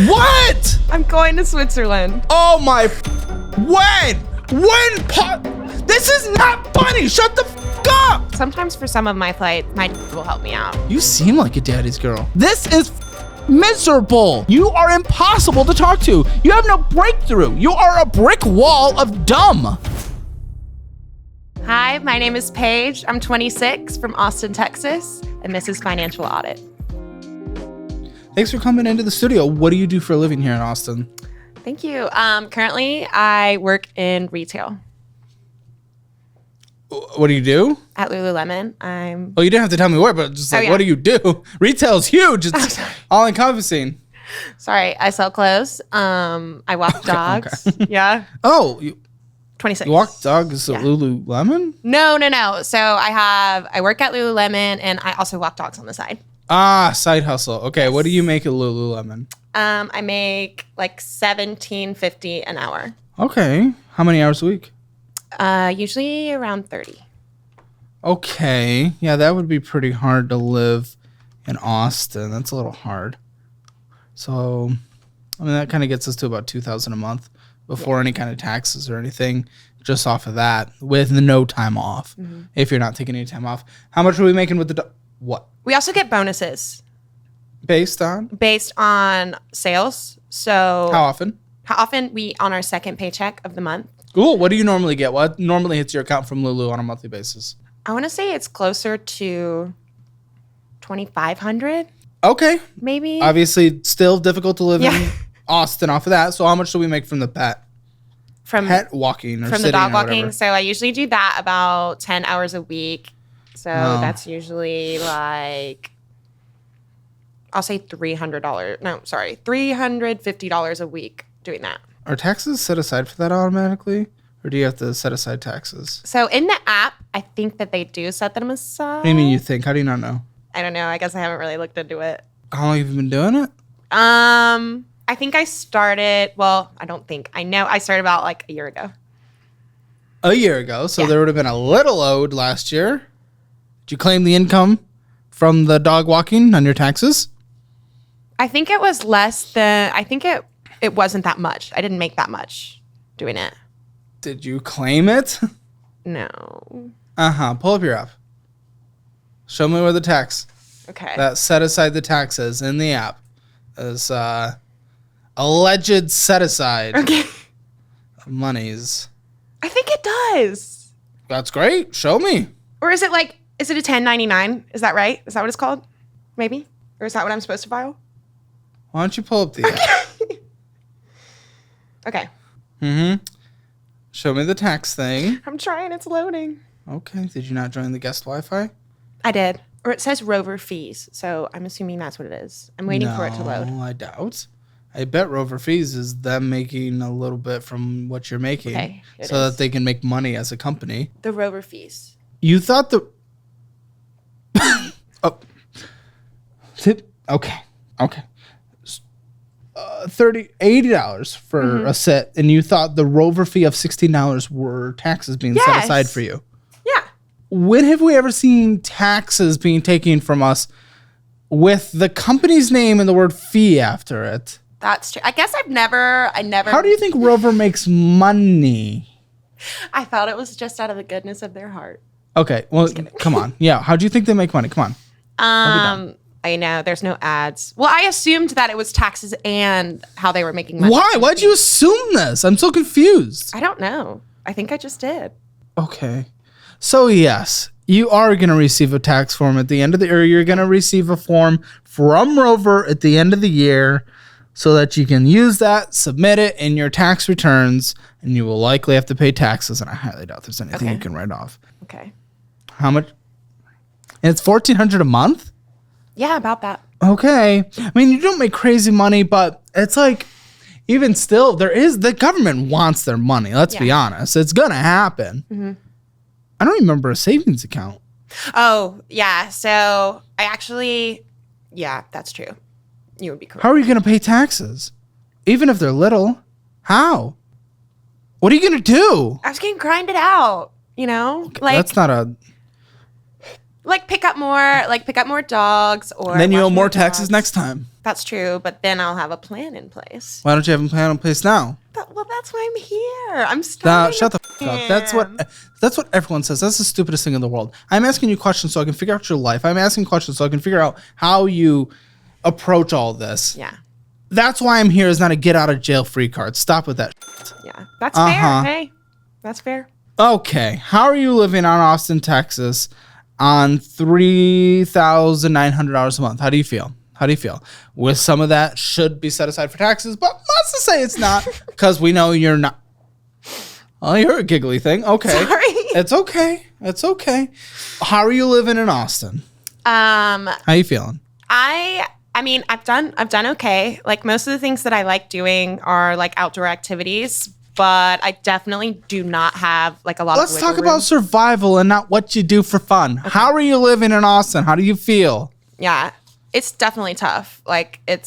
What? I'm going to Switzerland. Oh my. When? This is not funny. Shut the f up. Sometimes for some of my flights, my dad will help me out. You seem like a daddy's girl. This is miserable. You are impossible to talk to. You have no breakthrough. You are a brick wall of dumb. Hi, my name is Paige. I'm 26 from Austin, Texas, and this is Financial Audit. Thanks for coming into the studio. What do you do for a living here in Austin? Thank you. Currently, I work in retail. What do you do? At Lululemon. Oh, you didn't have to tell me what, but just like, what do you do? Retail is huge. It's all encompassing. Sorry, I sell clothes. I walk dogs. Okay. Yeah. Oh, 26. You walk dogs at Lululemon? No. So I work at Lululemon and I also walk dogs on the side. Ah, side hustle. Okay, yes. What do you make at Lululemon? I make like $17.50 an hour. Okay. How many hours a week? Usually around 30. Okay. Yeah, that would be pretty hard to live in Austin. That's a little hard. So, I mean, that kind of gets us to about $2,000 a month before any kind of taxes or anything, just off of that, with no time off. Mm-hmm. If you're not taking any time off. How much are we making with what? We also get bonuses. Based on? Based on sales. So how often? On our second paycheck of the month. Cool. What do you normally get? What normally hits your account from Lulu on a monthly basis? I want to say it's closer to $2,500. Okay. Maybe. Obviously, still difficult to live in Austin off of that. So how much do we make from the pet walking or from sitting the dog or walking? whatever? So I usually do that about 10 hours a week. So that's usually like, I'll say $350 a week doing that. Are taxes set aside for that automatically? Or do you have to set aside taxes? So in the app, I think that they do set them aside. What do you mean you think? How do you not know? I don't know. I guess I haven't really looked into it. How long have you been doing it? I think I started, I know I started about like a year ago. A year ago. So there would have been a little owed last year. Did you claim the income from the dog walking on your taxes? I think it was less than, it wasn't that much. I didn't make that much doing it. Did you claim it? No. Pull up your app. Show me where the tax. Okay. That set aside the taxes in the app as alleged set aside of monies. I think it does. That's great. Show me. Or is it a 1099? Is that right? Is that what it's called? Maybe? Or is that what I'm supposed to file? Why don't you pull up the app? Okay. Show me the tax thing. I'm trying. It's loading. Okay. Did you not join the guest Wi-Fi? I did. Or it says Rover fees. So I'm assuming that's what it is. I'm waiting for it to load. No, I doubt. I bet Rover fees is them making a little bit from what you're making so that they can make money as a company. The Rover fees. You thought the... Okay. $80 for a set, and you thought the Rover fee of $16 were taxes being set aside for you. Yeah. When have we ever seen taxes being taken from us with the company's name and the word fee after it? That's true. I guess I never. How do you think Rover makes money? I thought it was just out of the goodness of their heart. Okay, well, come on. Yeah, how do you think they make money? Come on. I know. There's no ads. Well, I assumed that it was taxes and how they were making money. Why? Why'd you assume this? I'm so confused. I don't know. I think I just did. Okay. So, yes, you are going to receive a tax form at the end of the year. You're going to receive a form from Rover at the end of the year so that you can use that, submit it in your tax returns, and you will likely have to pay taxes. And I highly doubt there's anything you can write off. Okay. How much? And it's $1,400 a month? Yeah, about that. Okay. I mean, you don't make crazy money, but it's like, even still, the government wants their money. Let's be honest. It's going to happen. I don't remember a savings account. Oh, yeah. So I actually, that's true. You would be correct. How are you going to pay taxes? Even if they're little? How? What are you going to do? I was going to grind it out, Okay, that's not a... pick up more dogs or... Then you owe more taxes next time. That's true, but then I'll have a plan in place. Why don't you have a plan in place now? Well, that's why I'm here. I'm starting. Shut the f up. That's what everyone says. That's the stupidest thing in the world. I'm asking you questions so I can figure out your life. I'm asking questions so I can figure out how you approach all this. Yeah. That's why I'm here, is not a get out of jail free card. Stop with that. Yeah, that's fair. Hey, that's fair. Okay, how are you living on Austin, Texas, on $3,900 a month? How do you feel? With some of that should be set aside for taxes, but let's just say it's not, because we know you're not. Oh, you're a giggly thing. Okay. Sorry. It's okay. How are you living in Austin? How you feeling? I mean, I've done okay. Like, most of the things that I like doing are like outdoor activities, but I definitely do not have like a lot Let's of talk wiggle room. about survival and not what you do for fun. Okay. How are you living in Austin? How do you feel? Yeah. It's definitely tough. Like, I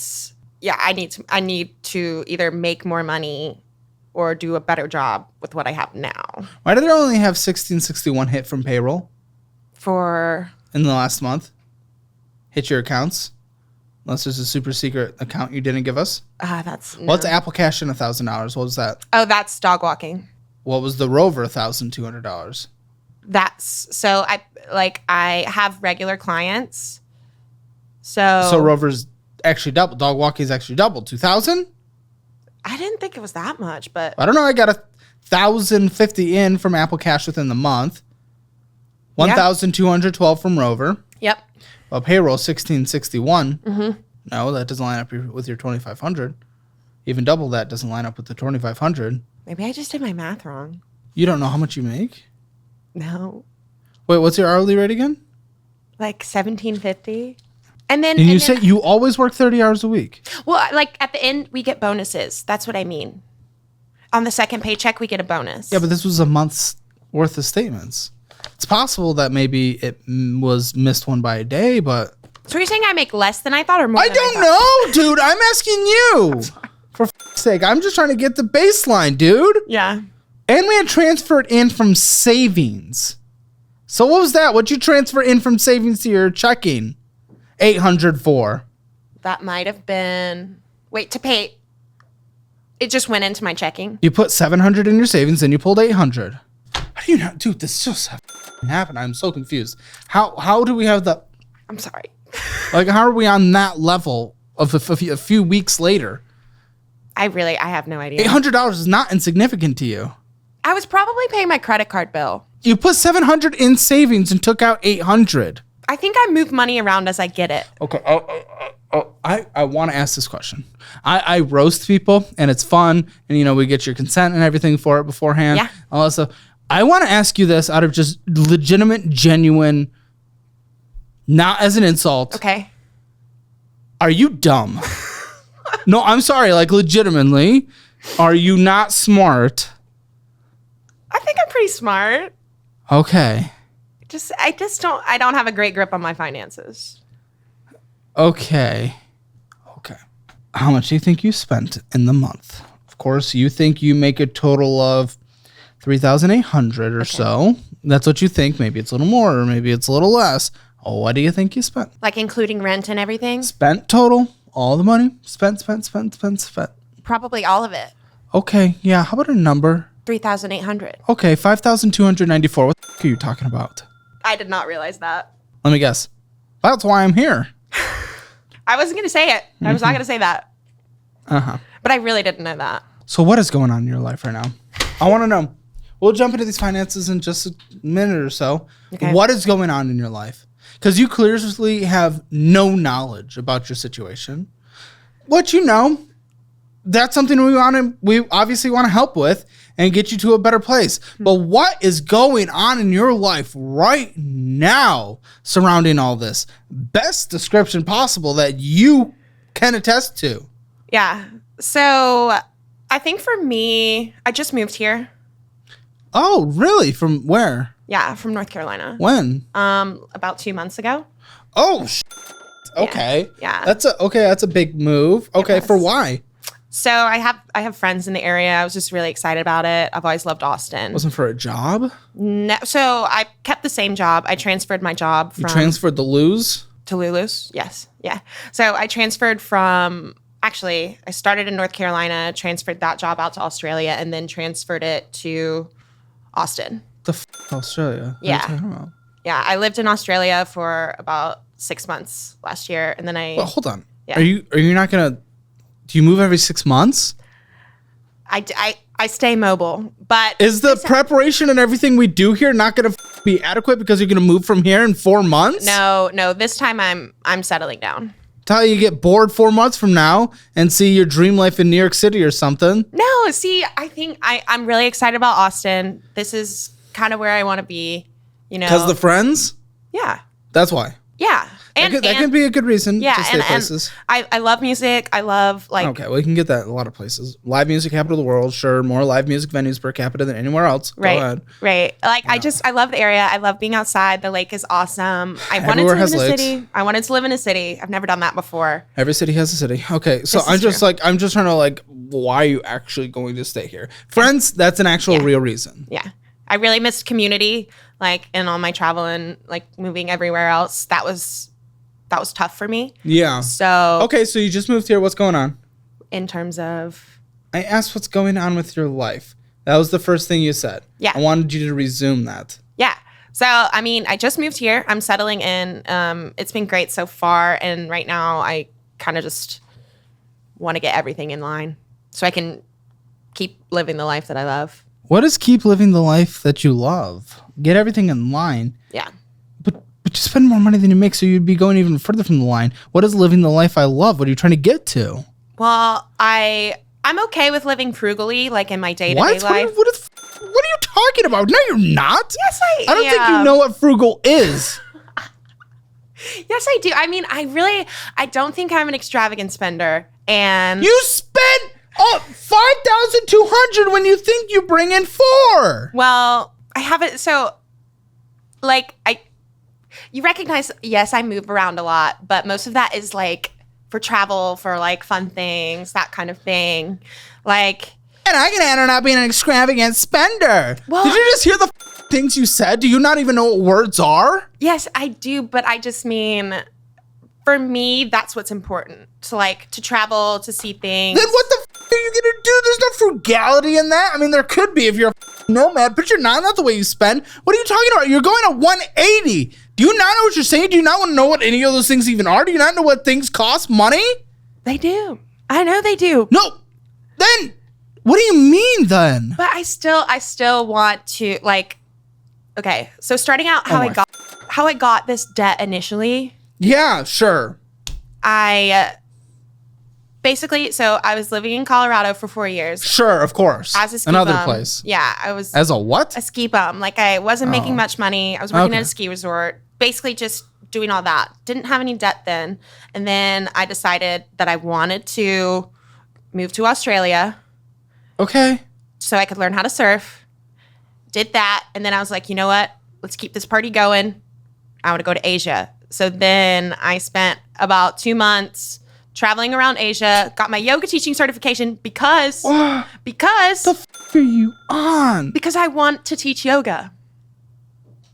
need to either make more money or do a better job with what I have now. Why did they only have 1661 hit from payroll? In the last month? Hit your accounts? Unless there's a super secret account you didn't give us? What's Apple Cash in $1,000? What was that? Oh, that's dog walking. What was the Rover $1,200? So I have regular clients. So Rover's actually double. Dog walking's actually double. 2,000? I didn't think it was that much, but I don't know. I got 1,050 in from Apple Cash within the month. 1,212 from Rover. Yep. Well, payroll 1,661. Mm-hmm. No, that doesn't line up with your 2,500. Even double that doesn't line up with the 2,500. Maybe I just did my math wrong. You don't know how much you make? No. Wait, what's your hourly rate again? Like $1,750. And you say you always work 30 hours a week? Well, like at the end, we get bonuses. That's what I mean. On the second paycheck, we get a bonus. Yeah, but this was a month's worth of statements. It's possible that maybe it was missed one by a day, but... So you're saying I make less than I thought or more than I thought? I don't know, dude. I'm asking you. For f***'s sake, I'm just trying to get the baseline, dude. Yeah. And we had transferred in from savings. So what was that? What'd you transfer in from savings to your checking? 800 for? That might have been... Wait, to pay... It just went into my checking. You put 700 in your savings and you pulled 800. How do you know? Dude, this just happened. I'm so confused. How do we have the... I'm sorry. Like, how are we on that level of a few weeks later? I have no idea. $800 is not insignificant to you. I was probably paying my credit card bill. You put 700 in savings and took out 800. I think I move money around as I get it. Okay. I want to ask this question. I roast people and it's fun, and we get your consent and everything for it beforehand. Yeah. All that stuff. I want to ask you this out of just legitimate, genuine, not as an insult. Okay. Are you dumb? No, I'm sorry. Like, legitimately, are you not smart? I think I'm pretty smart. Okay. I don't have a great grip on my finances. Okay. How much do you think you spent in the month? Of course, you think you make a total of 3,800 or so. That's what you think. Maybe it's a little more or maybe it's a little less. What do you think you spent? Like including rent and everything? Spent total. All the money. Spent. Probably all of it. Okay. Yeah. How about a number? 3,800. Okay. 5,294. What the f*** are you talking about? I did not realize that. Let me guess. That's why I'm here. I wasn't going to say it. I was not going to say that. Uh-huh. But I really didn't know that. So what is going on in your life right now? I want to know. We'll jump into these finances in just a minute or so. Okay. What is going on in your life? Because you clearly have no knowledge about your situation. What you know, that's something we obviously want to help with and get you to a better place. But what is going on in your life right now surrounding all this? Best description possible that you can attest to. Yeah. So I think for me, I just moved here. Oh, really? From where? Yeah, from North Carolina. When? About 2 months ago. Oh, okay. Yeah. That's a big move. Okay, for why? So I have friends in the area. I was just really excited about it. I've always loved Austin. Wasn't for a job? No. So I kept the same job. I transferred my job from... You transferred the lose? To Lulu's, yes. Yeah. So I transferred from, actually, I started in North Carolina, transferred that job out to Australia, and then transferred it to Austin. Australia? Yeah. What are you talking about? Yeah, I lived in Australia for about 6 months last year, and then Well, hold on. Yeah. Are you not gonna? Do you move every 6 months? I stay mobile, but Is the preparation and everything we do here not gonna be adequate because you're gonna move from here in 4 months? no, this time I'm settling down. Till you get bored 4 months from now and see your dream life in New York City or something. No, see, I think I'm really excited about Austin. This is kind of where I want to be, you know. Because the friends? Yeah. That's why. Yeah. That could be a good reason to stay places. I love music. I love like. Okay, well, you can get that in a lot of places. Live music capital of the world, sure. More live music venues per capita than anywhere else. Right. Go ahead. Right. Like I love the area. I love being outside. The lake is awesome. I wanted Everywhere to live has in a lakes. city. I wanted to live in a city. I've never done that before. Every city has a city. Okay, so This I'm is just true. I'm just trying to why are you actually going to stay here? Friends, that's an actual real reason. Yeah. I really missed community, like in all my travel and like moving everywhere else. That was tough for me. Yeah. So Okay, so you just moved here. What's going on? in terms of I asked what's going on with your life. That was the first thing you said. Yeah. I wanted you to resume that. yeah. So I mean, I just moved here. I'm settling in. It's been great so far, and right now I kind of just want to get everything in line so I can keep living the life that I love. What is keep living the life that you love? Get everything in line. Yeah. But you spend more money than you make, so you'd be going even further from the line. What is living the life I love? What are you trying to get to? Well, I'm okay with living frugally, like in my day-to-day What? life. What are you talking about? No, you're not. Yes, I don't think you am. know what frugal is. Yes, I do. I mean, I don't think I'm an extravagant spender. And You spent $5,200 when you think you bring in $4,000. well, I haven't. So, like, you recognize, yes, I move around a lot, but most of that is like for travel, for like fun things, that kind of thing. Like, And I can add on not being an extravagant spender. Well- Did you just hear the things you said? Do you not even know what words are? yes, I do, but I just mean, for me, that's what's important. To travel, to see things. Then what the are you gonna do? There's no frugality in that. I mean, there could be if you're a nomad, but you're not. Not the way you spend. What are you talking about? You're going to 180. Do you not know what you're saying? Do you not want to know what any of those things even are? Do you not know what things cost money? They do. I know they do. No. Then what do you mean then? But I still want to okay. So starting out how I got this debt initially, Yeah, sure. I basically I was living in Colorado for 4 years Sure, of course. as a ski Another bum. place. Yeah, I was As a what? a ski bum. Like I wasn't making much money. I was working Okay. at a ski resort, basically just doing all that. Didn't have any debt then. And then I decided that I wanted to move to Australia Okay. so I could learn how to surf. Did that, and then I was like, you know what? Let's keep this party going. I want to go to Asia. So then I spent about 2 months traveling around Asia, got my yoga teaching certification because What the f are you on? because I want to teach yoga.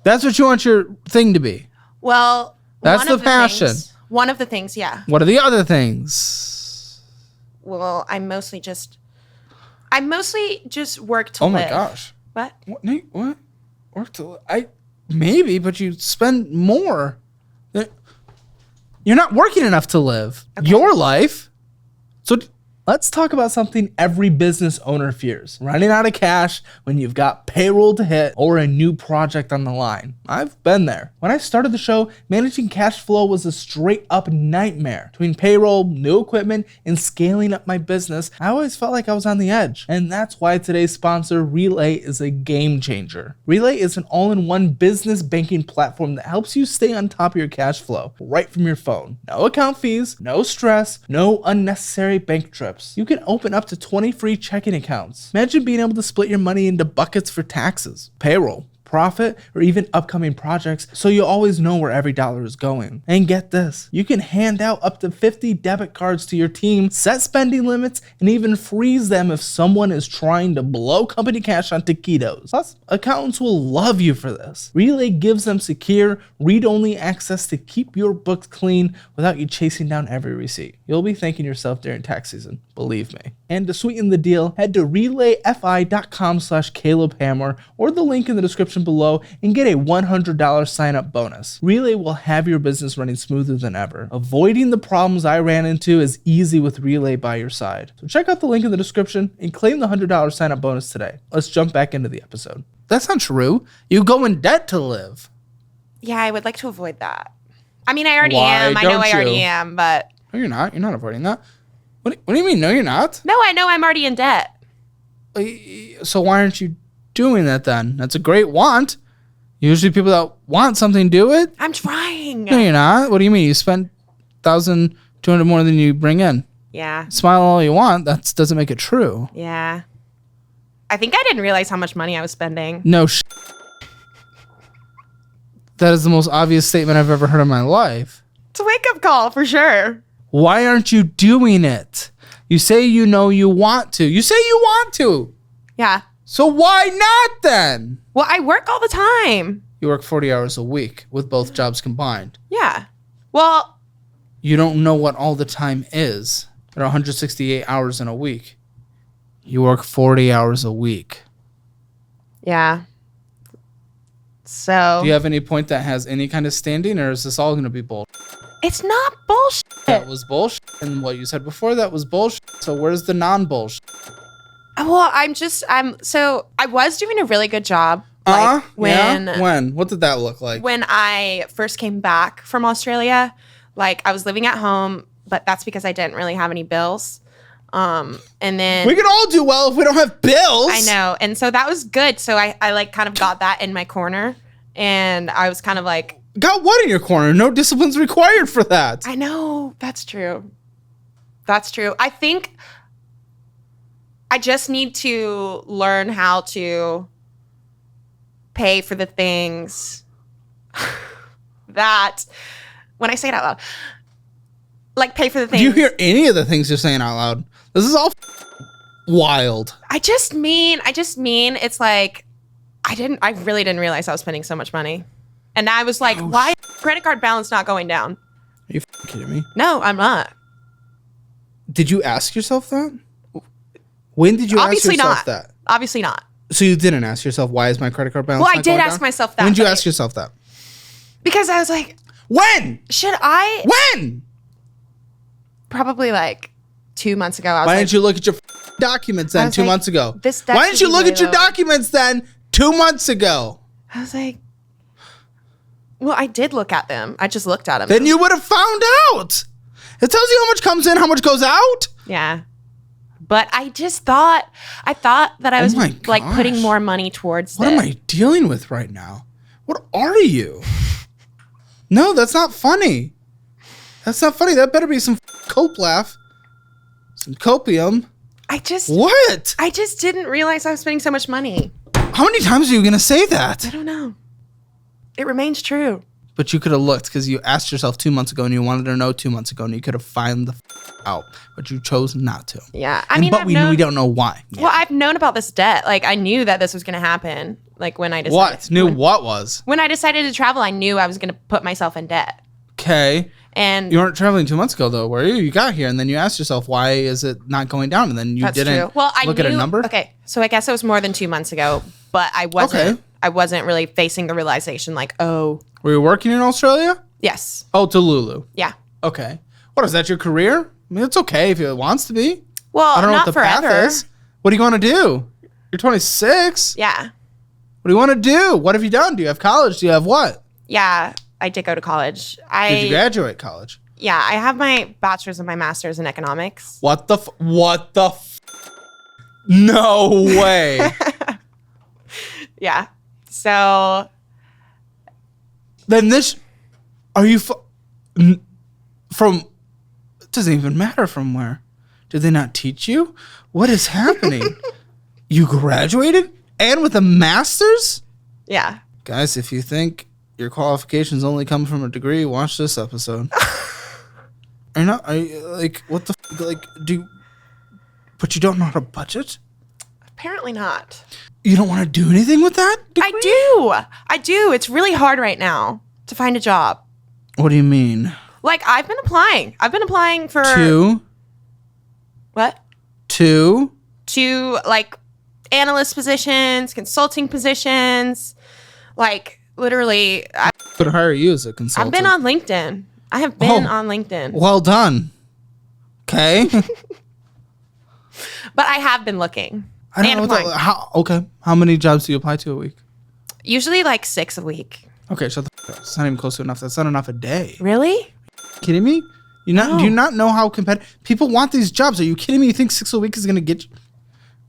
That's what you want your thing to be. Well, That's one the of passion. One of the things, yeah. What are the other things? Well, I mostly just work to Oh live. my gosh. What? What? Nate, what? Work to maybe, but you spend more. You're not working enough to live your life. So let's talk about something every business owner fears: running out of cash when you've got payroll to hit or a new project on the line. I've been there. When I started the show, managing cash flow was a straight up nightmare. Between payroll, new equipment, and scaling up my business, I always felt like I was on the edge. And that's why today's sponsor, Relay, is a game changer. Relay is an all-in-one business banking platform that helps you stay on top of your cash flow right from your phone. No account fees, no stress, no unnecessary bank trips. You can open up to 20 free checking accounts. Imagine being able to split your money into buckets for taxes, payroll, profit or even upcoming projects, so you always know where every dollar is going. And get this, you can hand out up to 50 debit cards to your team, set spending limits, and even freeze them if someone is trying to blow company cash on taquitos. Plus, accountants will love you for this. Relay gives them secure, read-only access to keep your books clean without you chasing down every receipt. You'll be thanking yourself during tax season, believe me. And to sweeten the deal, head to relayfi.com/CalebHammer or the link in the description below and get a $100 sign-up bonus. Relay will have your business running smoother than ever. Avoiding the problems I ran into is easy with Relay by your side. So check out the link in the description and claim the $100 sign-up bonus today. Let's jump back into the episode. That's not true. You go in debt to live. Yeah, I would like to avoid that. I mean, I already Why am. I know don't I already you? am, but... No, you're not. You're not avoiding that. What do you mean? No, you're not. No, I know I'm already in debt. So why aren't you doing that then? That's a great want. Usually people that want something do it. I'm trying. No, you're not. What do you mean? You spent $1,200 more than you bring in. Yeah. Smile all you want. That doesn't make it true. Yeah. I think I didn't realize how much money I was spending. No That is the most obvious statement I've ever heard in my life. It's a wake-up call for sure. Why aren't you doing it? You say you know you want to. You say you want to. Yeah. So why not then? Well, I work all the time. You work 40 hours a week with both jobs combined. Yeah. Well, You don't know what all the time is. There are 168 hours in a week. You work 40 hours a week. yeah. So, Do you have any point that has any kind of standing, or is this all going to be bullshit? it's not bullshit. That was bullshit. And what you said before, that was bullshit. So where's the non-bullshit? Well, so I was doing a really good job. Like When? What did that look like? when I first came back from Australia, like I was living at home, but that's because I didn't really have any bills. And then We can all do well if we don't have bills. I know. And so that was good. So I like kind of got that in my corner, and I was kind of like, Got what in your corner? No discipline's required for that. I know, that's true. That's true. I think I just need to learn how to pay for the things that, when I say it out loud, like pay for the things. Do you hear any of the things you're saying out loud? This is all wild. I just mean it's like, I really didn't realize I was spending so much money. And I was like, why is credit card balance not going down? Are you kidding me? No, I'm not. Did you ask yourself that? When did you Obviously ask yourself not. that? Obviously not. So you didn't ask yourself, why is my credit card balance Well, I not did going ask down? myself that. When did you but ask yourself that? Because I was like, When? should I? When? Probably like 2 months ago. I was Why like, didn't you look at your documents then was 2 like, months ago? this debt Why didn't should you be look way at your lower. documents then 2 months ago? I was like, well, I did look at them. I just looked at them. Then you would have found out. It tells you how much comes in, how much goes out. Yeah. But I thought that I was Oh my like putting gosh. more money towards What it. am I dealing with right now? What are you? No, that's not funny. That's not funny. That better be some cope laugh. Some copium. I just What? didn't realize I was spending so much money. How many times are you going to say I that? don't know. It remains true. But you could have looked because you asked yourself 2 months ago and you wanted to know 2 months ago and you could have found the out, but you chose not to. Yeah. I mean, But we don't know why. Well, I've known about this debt. Like, I knew that this was going to happen. Like, when I decided. What? Knew what was? When I decided to travel, I knew I was going to put myself in debt. Okay. And You weren't traveling 2 months ago, though, were you? You got here, and then you asked yourself, why is it not going down? And then you that's didn't true. Well, I look knew, at a number? Okay, so I guess it was more than 2 months ago, but I wasn't. Okay. I wasn't really facing the realization, like, oh, Were you working in Australia? yes, Oh, to Lulu. yeah. Okay. What, is that your career? I mean, it's okay if it wants to be. Well, I don't know not what the forever. path is. What are you going to do? You're 26. Yeah, What do you want to do? What have you done? Do you have college? Do you have what? yeah. I did go to college. Did you graduate college? Yeah, I have my bachelor's and my master's in economics. What the No way. Yeah. So Then this, are you from, it doesn't even matter from where. Did they not teach you? What is happening? You graduated and with a master's? yeah, Guys, if you think your qualifications only come from a degree, watch this episode. Are you like, what the like, but you don't know how to budget? Apparently not. You don't want to do anything with that degree? I do. It's really hard right now to find a job. What do you mean? Like, I've been applying for... What? To, like, analyst positions, consulting positions. Like, literally... I could hire you as a consultant. I've been on LinkedIn. I have been on LinkedIn. Well done. Okay. But I have been looking. I don't know. How many jobs do you apply to a week? Usually like 6 a week. Okay, shut the f up. It's not even close to enough. That's not enough a day. Really? Kidding me? Do you not know how competitive people want these jobs? Are you kidding me? You think 6 a week is going to get you?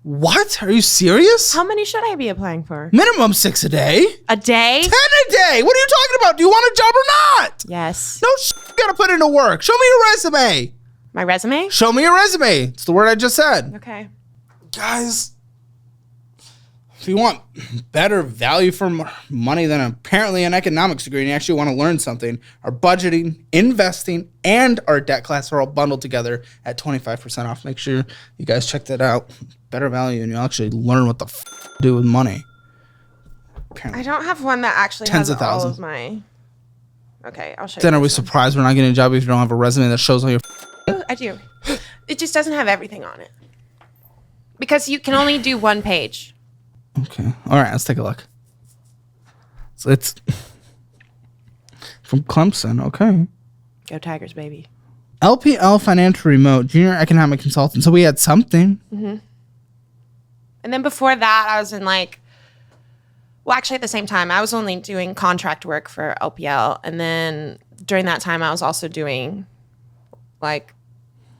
What? Are you serious? How many should I be applying for? Minimum 6 a day. A day? 10 a day. What are you talking about? Do you want a job or not? Yes. No you got to put into work. Show me your resume. My resume? Show me your resume. It's the word I just said. Okay. Guys, if you want better value for money than apparently an economics degree and you actually want to learn something, our budgeting, investing, and our debt class are all bundled together at 25% off. Make sure you guys check that out. Better value, and you'll actually learn what the to do with money. Apparently. I don't have one that actually tens has of thousands. all of my... Okay, I'll show you. Then are we surprised we're not getting a job if you don't have a resume that shows all your... I do. It just doesn't have everything on it. Because you can only do one page. Okay. All right, let's take a look. So it's from Clemson. Okay. Go Tigers, baby. LPL Financial Remote, Junior Economic Consultant. So we had something. Mm-hmm. And then before that, I was in like... Well, actually, at the same time, I was only doing contract work for LPL. And then during that time, I was also doing like...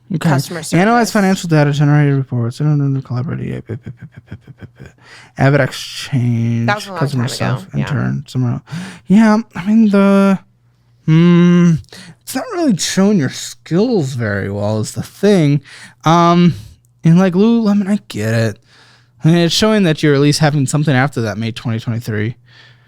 Okay. Customer service. Analyze financial data, generated reports, collaborate, Avid Exchange, that was a long customer time stuff, ago. intern, somewhere else. Yeah, I mean it's not really showing your skills very well is the thing. And like Lululemon, I get it. I mean, it's showing that you're at least having something after that May 2023.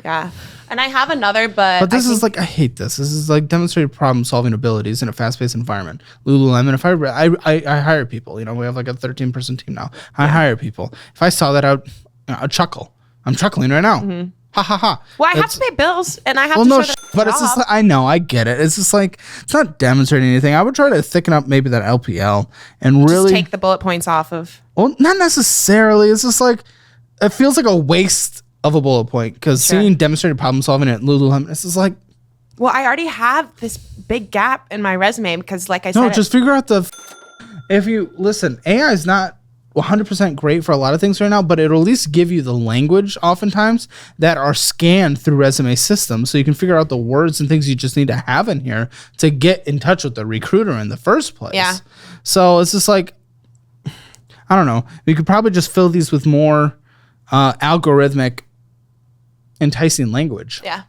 Yeah. And I have another, but this is like, I hate this. This is like demonstrated problem solving abilities in a fast paced environment. Lululemon, if I hire people, you know, we have like a 13 person team now. I hire people. If I saw that I'd chuckle. I'm chuckling right now. Mm-hmm. Ha ha ha. Well, I have to pay bills and I have to show that but it's just like, I know, I get it. It's just like, it's not demonstrating anything. I would try to thicken up maybe that LPL and really just take the bullet points off of. Well, not necessarily. It's just like, it feels like a waste of a bullet point because seeing demonstrated problem solving at Lululemon, it's just like, well, I already have this big gap in my resume because, like I said, no, just figure out if you listen, AI is not 100% great for a lot of things right now, but it'll at least give you the language oftentimes that are scanned through resume systems, so you can figure out the words and things you just need to have in here to get in touch with the recruiter in the first place. Yeah. So it's just like, I don't know. We could probably just fill these with more algorithmic enticing language. Yeah.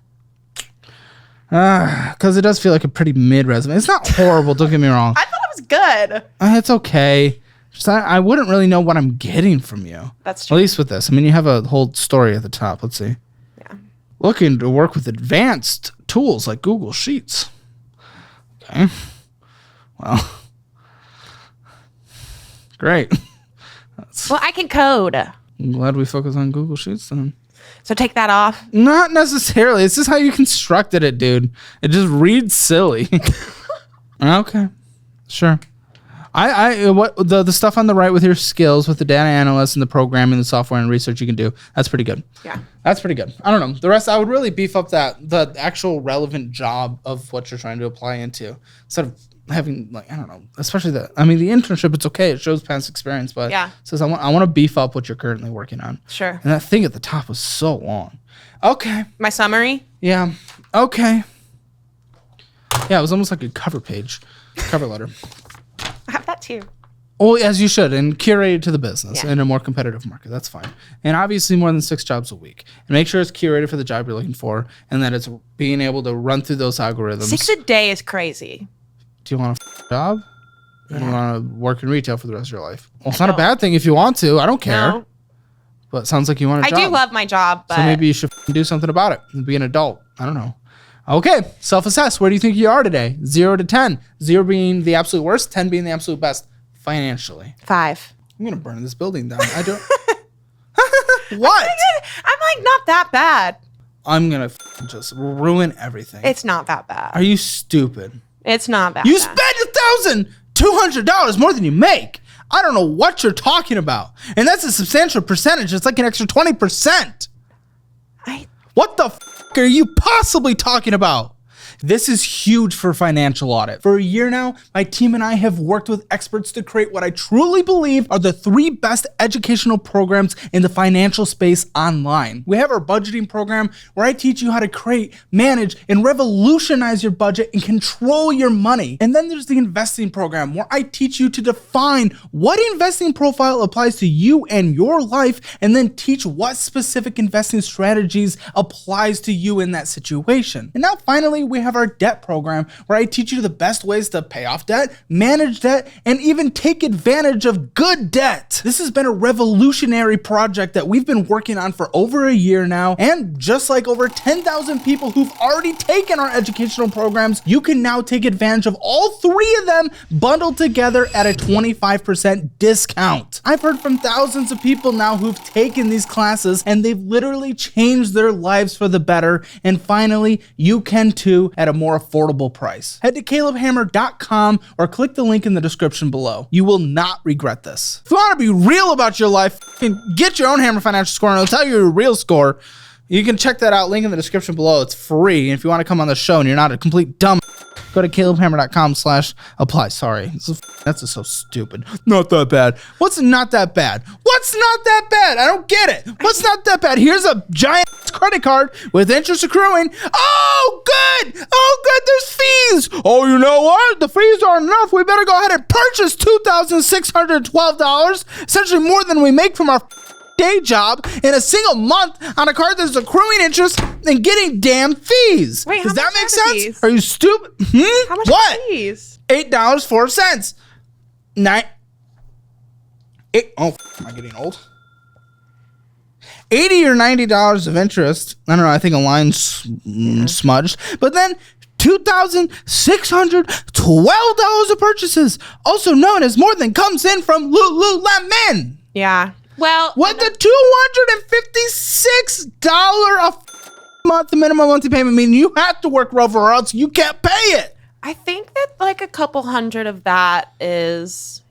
Because it does feel like a pretty mid resume. It's not horrible, don't get me wrong. I thought it was good. It's okay. Just I wouldn't really know what I'm getting from you. That's true. At least with this. I mean, you have a whole story at the top. Let's see. Yeah. Looking to work with advanced tools like Google Sheets. Okay. Well. Great. Well, I can code. I'm glad we focus on Google Sheets then. So take that off. Not necessarily. It's just how you constructed it, dude. It just reads silly. Okay. Sure. What the stuff on the right with your skills, with the data analyst and the programming, the software and research you can do, that's pretty good. Yeah. That's pretty good. I don't know. The rest, I would really beef up the actual relevant job of what you're trying to apply into, instead of having, like, I don't know, especially the internship, it's okay. It shows past experience, but it says I want to beef up what you're currently working on. Sure. And that thing at the top was so long. Okay. My summary? Yeah. Okay. Yeah, it was almost like a cover letter. I have that too. Oh, as you should, and curated to the business in a more competitive market. That's fine. And obviously more than 6 jobs a week. And make sure it's curated for the job you're looking for, and that it's being able to run through those algorithms. 6 a day is crazy. Do you want a job? Or do you want to work in retail for the rest of your life? Well, it's not a bad thing if you want to. I don't care. No. But it sounds like you want a job. I do love my job, but so maybe you should do something about it and be an adult. I don't know. Okay, self-assess. Where do you think you are today? 0 to 10. 0 being the absolute worst, 10 being the absolute best financially. 5. I'm going to burn this building down. I don't... What? I'm like, not that bad. I'm going to just ruin everything. It's not that bad. Are you stupid? It's not that You bad. spend $1,200 more than you make. I don't know what you're talking about. And that's a substantial percentage. It's like an extra 20%. What the are you possibly talking about? This is huge for financial audit. For a year now, my team and I have worked with experts to create what I truly believe are the 3 best educational programs in the financial space online. We have our budgeting program where I teach you how to create, manage, and revolutionize your budget and control your money. And then there's the investing program where I teach you to define what investing profile applies to you and your life, and then teach what specific investing strategies applies to you in that situation. And now finally, we have our debt program where I teach you the best ways to pay off debt, manage debt, and even take advantage of good debt. This has been a revolutionary project that we've been working on for over a year now. And just like over 10,000 people who've already taken our educational programs, you can now take advantage of all 3 of them bundled together at a 25% discount. I've heard from thousands of people now who've taken these classes and they've literally changed their lives for the better. And finally, you can too at a more affordable price. Head to calebhammer.com or click the link in the description below. You will not regret this. If you want to be real about your life, get your own Hammer Financial Score and it'll tell you your real score. You can check that out. Link in the description below. It's free. And if you want to come on the show and you're not a complete dumb, go to calebhammer.com/apply. Sorry. That's just so stupid. Not that bad. What's not that bad? What's not that bad? I don't get it. What's not that bad? Here's a giant credit card with interest accruing. Oh, good. Oh, good. There's fees. Oh, you know what? The fees aren't enough. We better go ahead and purchase $2,612, essentially more than we make from our day job in a single month on a card that's accruing interest and getting damn fees. Wait, does that make sense? Fees? Are you stupid? How much what? fees? $8.04. Am I getting old? $80 or $90 of interest. I don't know. I think a line's smudged. But then $2,612 of purchases, also known as more than comes in from Lululemon. Yeah. Well, with the $256 a month minimum monthly payment, meaning you have to work Rover or else you can't pay it. I think that like a couple hundred of that is,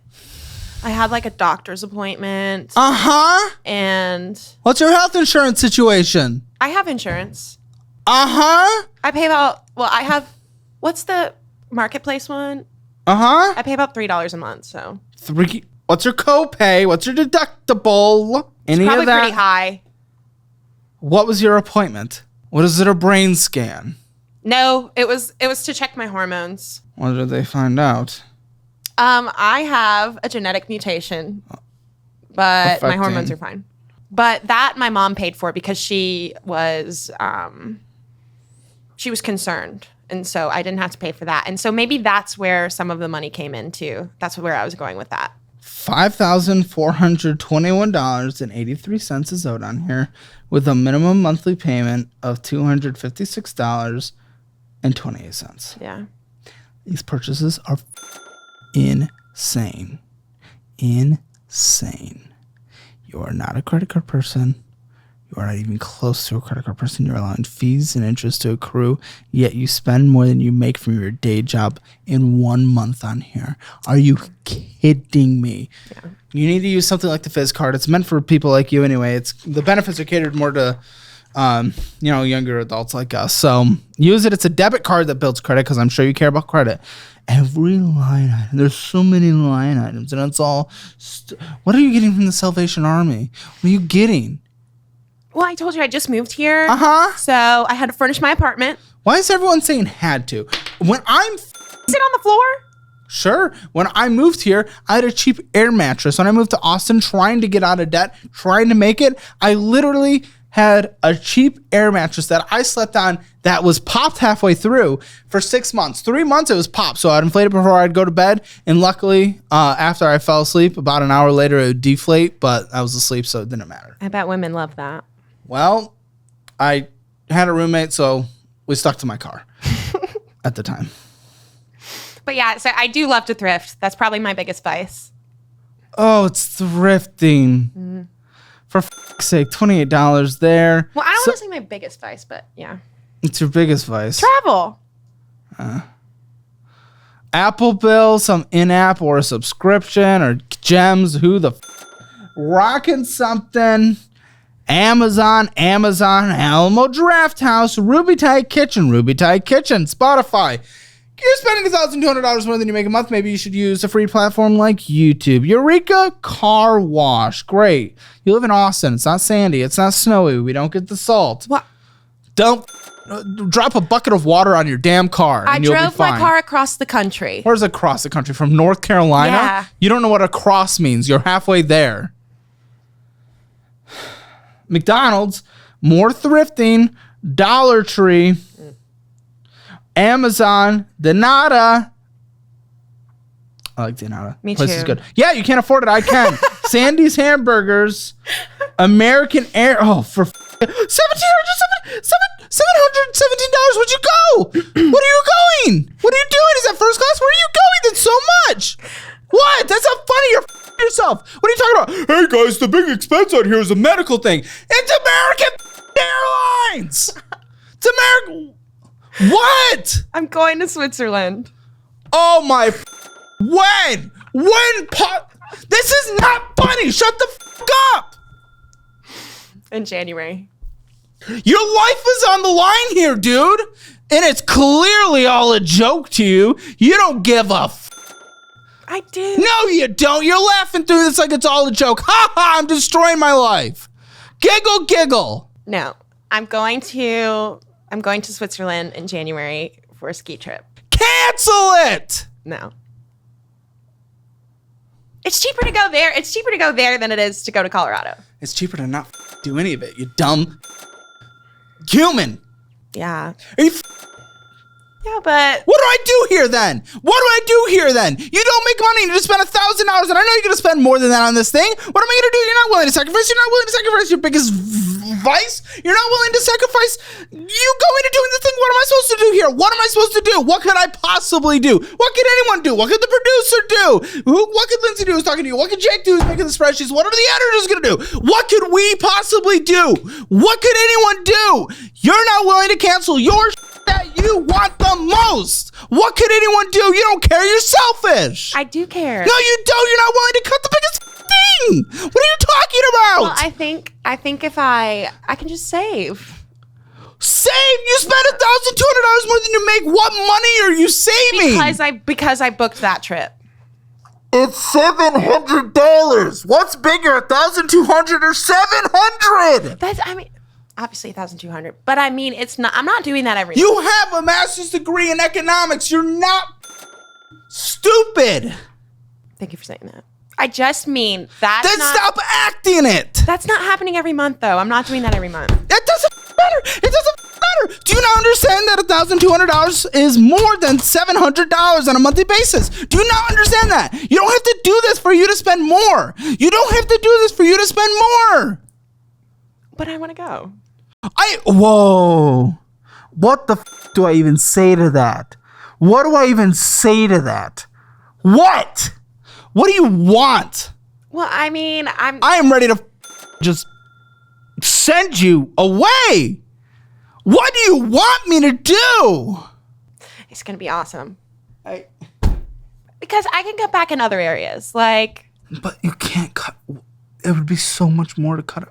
I had like a doctor's appointment. And what's your health insurance situation? I have insurance. I pay about, I have, what's the marketplace one? I pay about $3 a month, so. What's your copay? What's your deductible? It's probably pretty high. What was your appointment? What is it, a brain scan? No, it was to check my hormones. What did they find out? I have a genetic mutation, but my hormones are fine. But that my mom paid for because she was concerned. And so I didn't have to pay for that. And so maybe that's where some of the money came into. That's where I was going with that. $5,421.83 is owed on here with a minimum monthly payment of $256.28. Yeah. These purchases are insane. Insane. You are not a credit card person. You are not even close to a credit card person. You're allowing fees and interest to accrue, yet you spend more than you make from your day job in 1 month on here. Are you kidding me? Yeah. You need to use something like the Fizz card. It's meant for people like you anyway. The benefits are catered more to younger adults like us. So use it. It's a debit card that builds credit because I'm sure you care about credit. Every line item. There's so many line items, and it's all. What are you getting from the Salvation Army? What are you getting? Well, I told you I just moved here. So I had to furnish my apartment. Why is everyone saying had to? When I'm sit on the floor? Sure. When I moved here, I had a cheap air mattress. When I moved to Austin trying to get out of debt, trying to make it, I literally had a cheap air mattress that I slept on that was popped halfway through for 6 months. 3 months it was popped, so I'd inflate it before I'd go to bed, and luckily after I fell asleep, about an hour later it would deflate, but I was asleep, so it didn't matter. I bet women love that. Well, I had a roommate, so we stuck to my car at the time. But yeah, so I do love to thrift. That's probably my biggest vice. Oh, it's thrifting. Mm-hmm. For f***'s sake, $28 there. Well, I don't want to say my biggest vice, but yeah. It's your biggest vice. Travel. Apple Bill, some in-app or a subscription or gems. Who the rocking something. Amazon, Alamo Draft House, Ruby Tight Kitchen, Spotify. You're spending $1,200 more than you make a month. Maybe you should use a free platform like YouTube. Eureka Car Wash. Great. You live in Austin. It's not sandy. It's not snowy. We don't get the salt. What? Don't drop a bucket of water on your damn car. I drove my car across the country. Where's across the country? From North Carolina? Yeah. You don't know what across means. You're halfway there. McDonald's, more thrifting, Dollar Tree, Amazon, Donata. I like Donata. Me Place too. is good. Yeah, you can't afford it. I can. Sandy's Hamburgers, American Air. Oh, for $717. Where'd you go? What are you going? What are you doing? Is that first class? Where are you going? That's so much. What? That's not funny. You're yourself. What are you talking about? Hey guys, the big expense out here is a medical thing. It's American Airlines. It's American. What? I'm going to Switzerland. Oh my. When? This is not funny. Shut the up. In January. Your life is on the line here, dude. And it's clearly all a joke to you. You don't give a I do. No, you don't. You're laughing through this like it's all a joke. Ha ha, I'm destroying my life. Giggle, giggle. No, I'm going to Switzerland in January for a ski trip. Cancel it. No. It's cheaper to go there. It's cheaper to go there than it is to go to Colorado. It's cheaper to not do any of it, you dumb human. Yeah. Are you Yeah, but what do I do here then? You don't make money and you just spend $1,000, and I know you're gonna spend more than that on this thing. What am I gonna do? You're not willing to sacrifice. You're not willing to sacrifice your biggest vice. You're not willing to sacrifice you going to doing the thing. What am I supposed to do here? What am I supposed to do? What could I possibly do? What could anyone do? What could the producer do? What could Lindsay do who's talking to you? What could Jake do who's making the spreadsheets? What are the editors gonna do? What could we possibly do? What could anyone do? You're not willing to cancel your that you want the most. What could anyone do? You don't care. You're selfish. I do care. No, you don't. You're not willing to cut the biggest thing. What are you talking about? Well, I think if I can just save. Save? You spent $1,200 more than you make. What money are you saving? Because I booked that trip. It's $700. What's bigger, $1,200 or $700? Obviously 1,200, but I mean, it's not. I'm not doing that every. You have a master's degree in economics. You're not stupid. Thank you for saying that. I just mean that. Then stop acting it. That's not happening every month, though. I'm not doing that every month. That doesn't matter. It doesn't matter. Do you not understand that $1,200 is more than $700 on a monthly basis? Do you not understand that? You don't have to do this for you to spend more. You don't have to do this for you to spend more. But I want to go. Whoa. What the do I even say to that? What do I even say to that? What? What do you want? Well, I mean, I am ready to just send you away. What do you want me to do? It's going to be awesome. Because I can cut back in other areas, like. But you can't cut. It would be so much more to cut.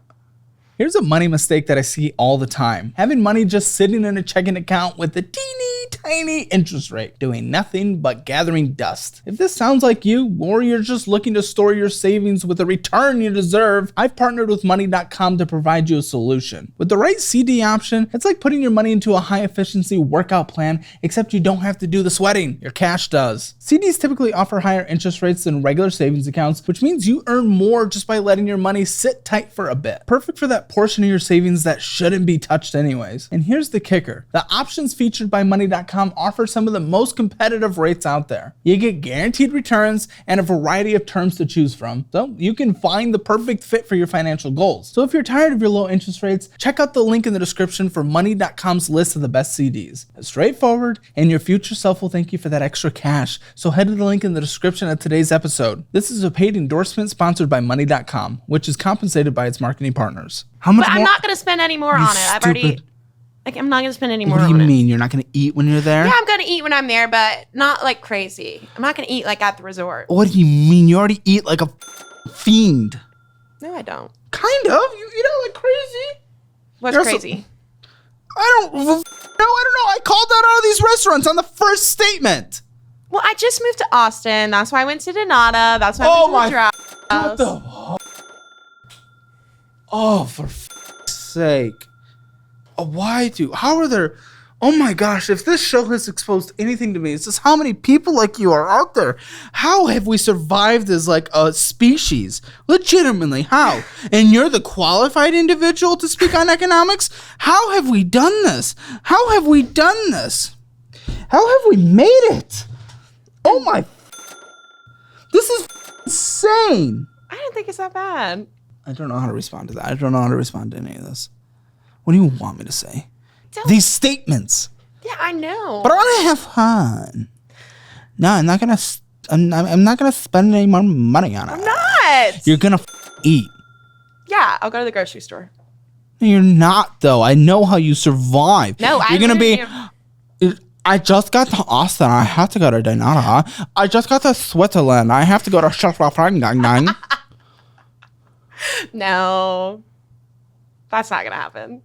Here's a money mistake that I see all the time. Having money just sitting in a checking account with a teeny tiny interest rate, doing nothing but gathering dust. If this sounds like you, or you're just looking to store your savings with a return you deserve, I've partnered with money.com to provide you a solution. With the right CD option, it's like putting your money into a high efficiency workout plan, except you don't have to do the sweating, your cash does. CDs typically offer higher interest rates than regular savings accounts, which means you earn more just by letting your money sit tight for a bit. Perfect for that that portion of your savings that shouldn't be touched anyways. And here's the kicker. The options featured by Money.com offer some of the most competitive rates out there. You get guaranteed returns and a variety of terms to choose from, so you can find the perfect fit for your financial goals. So if you're tired of your low interest rates, check out the link in the description for Money.com's list of the best CDs. It's straightforward, and your future self will thank you for that extra cash. So head to the link in the description of today's episode. This is a paid endorsement sponsored by Money.com, which is compensated by its marketing partners. How much But more? I'm not going to spend any more on it. I've already, I'm not going to spend any more What on do you it. mean? You're not going to eat when you're there? Yeah, I'm going to eat when I'm there, but not like crazy. I'm not going to eat like at the resort. What do you mean? You already eat like a fiend. No, I don't. Kind of. You eat out like crazy. What's You're crazy? I don't know. I called out all these restaurants on the first statement. Well, I just moved to Austin. That's why I went to Donata. That's why I Oh went to my! the What the? Oh, for f***'s sake! How are there? Oh my gosh! If this show has exposed anything to me, it's just how many people like you are out there. How have we survived as like a species? Legitimately, how? And you're the qualified individual to speak on economics? How have we done this? How have we done this? How have we made it? Oh my! This is insane. I didn't think it's that bad. I don't know how to respond to that. I don't know how to respond to any of this. What do you want me to say? These statements. Yeah, I know. But I want to have fun. No, I'm not gonna. I'm not gonna spend any more money on it. I'm not. You're gonna eat. Yeah, I'll go to the grocery store. No, you're not though. I know how you survive. No, you're gonna be. I just got to Austin. I have to go to Donata. I just got to Switzerland. I have to go to Schlossfrankengang. No, that's not gonna happen.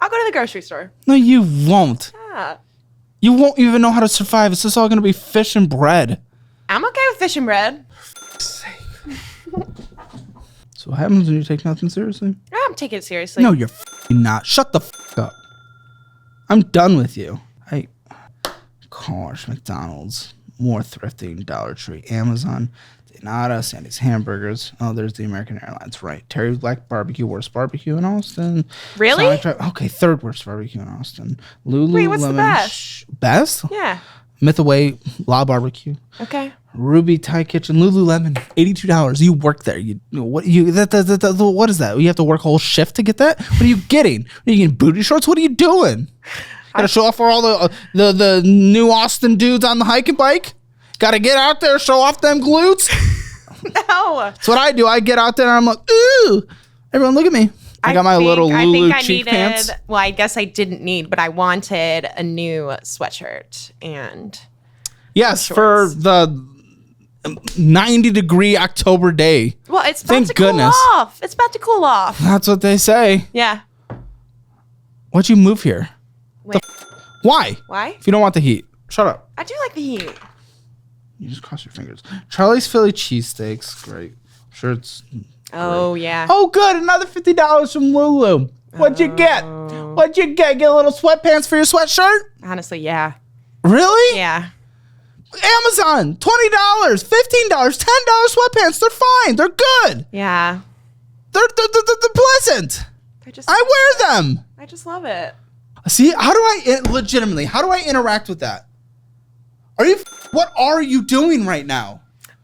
I'll go to the grocery store. No, you won't. Yeah. You won't even know how to survive. It's just all gonna be fish and bread. I'm okay with fish and bread. So what happens when you take nothing seriously? I'm taking it seriously. No, you're not. Shut the up. I'm done with you. Hey, gosh, McDonald's, more thrifting, Dollar Tree, Amazon, Donata, Sandy's Hamburgers. Oh, there's the American Airlines, right? Terry's Black Barbecue, worst barbecue in Austin. Really? Okay, third worst barbecue in Austin. Lululemon. Wait, what's the best? Best? Yeah. Mythaway, La Barbecue. Okay. Ruby Thai Kitchen, Lululemon, $82. You work there. What is that? You have to work a whole shift to get that? What are you getting? Are you getting booty shorts? What are you doing? Gotta show off for all the new Austin dudes on the hiking bike? Gotta get out there, show off them glutes? No. That's what I do. I get out there and I'm like, ooh, everyone look at me. I got my little Lulu cheek pants. Well, I guess I didn't need, but I wanted a new sweatshirt and yes, shorts. for the 90-degree October day. Well, it's about Thank to goodness. cool off. It's about to cool off. That's what they say. Yeah. Why'd you move here? Wait, Why? why? If you don't want the heat. Shut up. I do like the heat. You just cross your fingers. Charlie's Philly cheesesteaks. Great. I'm sure it's... Oh, yeah. Oh, good. Another $50 from Lulu. What'd you get? What'd you get? Get a little sweatpants for your sweatshirt? Honestly, yeah. Really? Yeah. Amazon. $20, $15, $10 sweatpants. They're fine. They're good. Yeah. They're pleasant. I wear them. I just love it. See, how do I legitimately? How do I interact with that? What are you doing right now?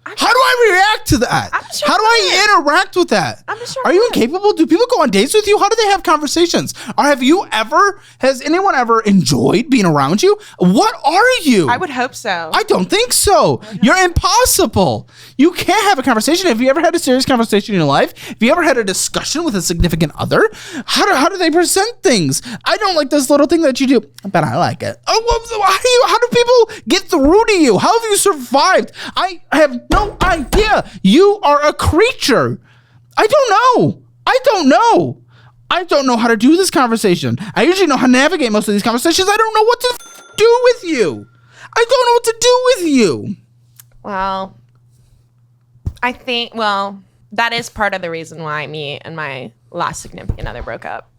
How do I react to that? How do I interact with that? Are you incapable? Do people go on dates with you? How do they have conversations? Has anyone ever enjoyed being around you? What are you? I would hope so. I don't think so. You're impossible. You can't have a conversation. Have you ever had a serious conversation in your life? Have you ever had a discussion with a significant other? How do they present things? I don't like this little thing that you do, but I like it. Oh, how do people get through to you? How have you survived? I have no idea. You are a creature. I don't know. I don't know how to do this conversation. I usually know how to navigate most of these conversations. I don't know what to do with you. I don't know what to do with you. Well, I think, that is part of the reason why me and my last significant other broke up.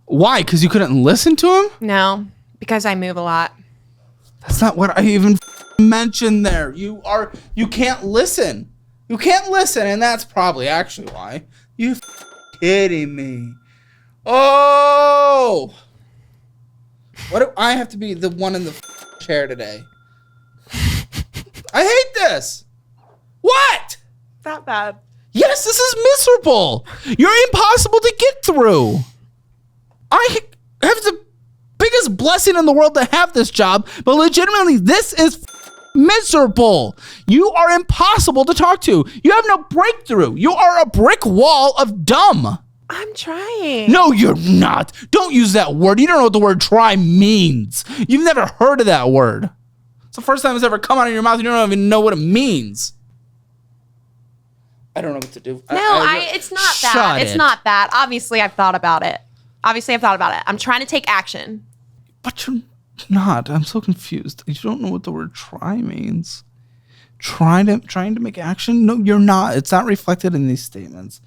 Why? Because you couldn't listen to him? No, because I move a lot. That's not what I even mentioned there. You can't listen. You can't listen, and that's probably actually why. You kidding me? Oh, what do I have to be the one in the chair today? I hate this. What? Not bad. Yes, this is miserable. You're impossible to get through. I have the biggest blessing in the world to have this job, but legitimately, this is miserable. You are impossible to talk to. You have no breakthrough. You are a brick wall of dumb. I'm trying. No, you're not. Don't use that word. You don't know what the word try means. You've never heard of that word. It's the first time it's ever come out of your mouth. You don't even know what it means. I don't know what to do. It's not that. It's not that. Obviously, I've thought about it. I'm trying to take action. But you're not. I'm so confused. You don't know what the word try means. Trying to make action? No, you're not. It's not reflected in these statements.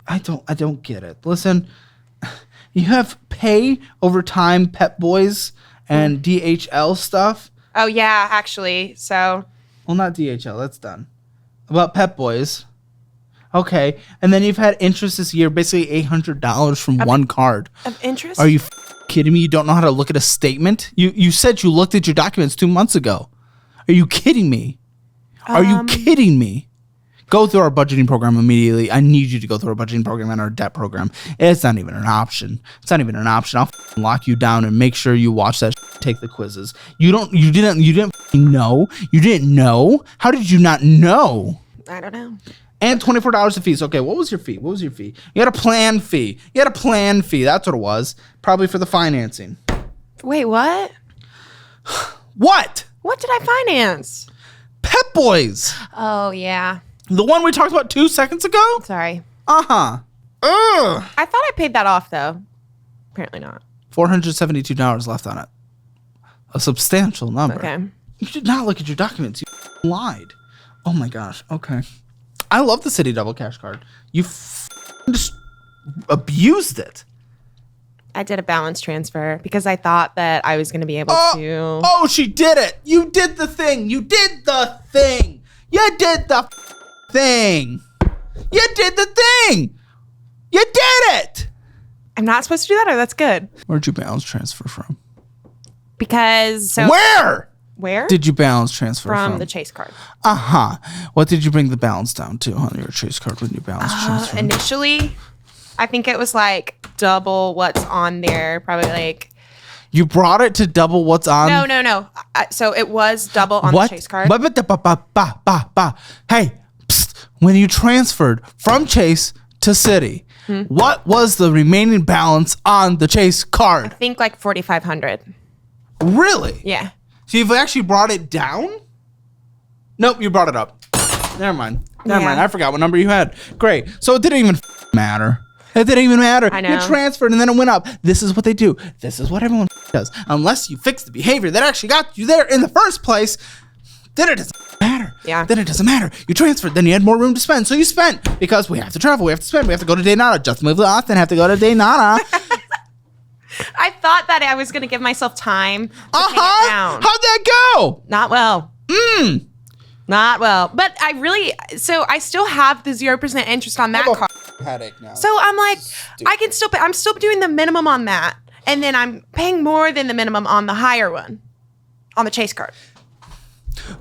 I don't get it. Listen, you have pay over time, Pep Boys, and DHL stuff. Oh yeah, actually. So. Well, not DHL. That's done. About Pep Boys. Okay, and then you've had interest this year, basically $800 from one card. Of interest? Are you kidding me? You don't know how to look at a statement? You said you looked at your documents 2 months ago. Are you kidding me? Are you kidding me? Go through our budgeting program immediately. I need you to go through our budgeting program and our debt program. It's not even an option. I'll lock you down and make sure you watch that. Take the quizzes. You didn't know. You didn't know. How did you not know? I don't know. And $24 of fees. Okay, what was your fee? You had a plan fee. That's what it was. Probably for the financing. Wait, what? What? What did I finance? Pep Boys. Oh, yeah. The one we talked about 2 seconds ago? Sorry. Uh-huh. Ugh. I thought I paid that off, though. Apparently not. $472 left on it. A substantial number. Okay. You did not look at your documents. You lied. Oh, my gosh. Okay. I love the City Double Cash card. You just abused it. I did a balance transfer because I thought that I was going to be able to. Oh, she did it. You did the thing. You did the thing. You did the thing. You did the thing. You did it. I'm not supposed to do that, or that's good. Where'd you balance transfer from? Because. Where? Did you balance transfer from? The Chase card. Uh-huh. What did you bring the balance down to on your Chase card when you balance transfer? Initially, I think it was like double what's on there. Probably like. You brought it to double what's on? No. So it was double on the Chase card. Hey, psst, when you transferred from Chase to City, what was the remaining balance on the Chase card? I think like $4,500. Really? Yeah. So you've actually brought it down? Nope, you brought it up. Never mind. I forgot what number you had. Great. So it didn't even matter. It didn't even matter. I know. You transferred and then it went up. This is what they do. This is what everyone does. Unless you fix the behavior that actually got you there in the first place, then it doesn't matter. Yeah. Then it doesn't matter. You transferred. Then you had more room to spend. So you spent because we have to travel. We have to spend. We have to go to Daynata. Just move to Austin. Have to go to Daynata. I thought that I was going to give myself time to pay it down. How'd that go? Not well. Not well. But I still have the 0% interest on that card. Headache now. So I'm like, I'm still doing the minimum on that. And then I'm paying more than the minimum on the higher one, on the Chase card.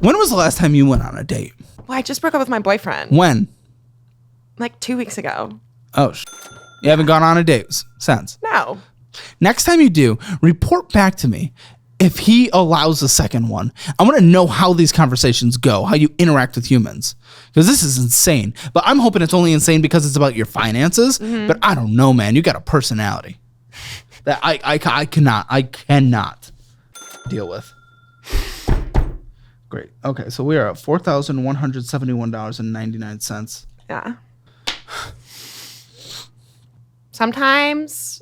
When was the last time you went on a date? Well, I just broke up with my boyfriend. When? Like 2 weeks ago. Oh, you haven't gone on a date since? No. Next time you do, report back to me if he allows a second one. I want to know how these conversations go, how you interact with humans. Because this is insane. But I'm hoping it's only insane because it's about your finances. Mm-hmm. But I don't know, man. You got a personality that I cannot deal with. Great. Okay, so we are at $4,171.99. Yeah. Sometimes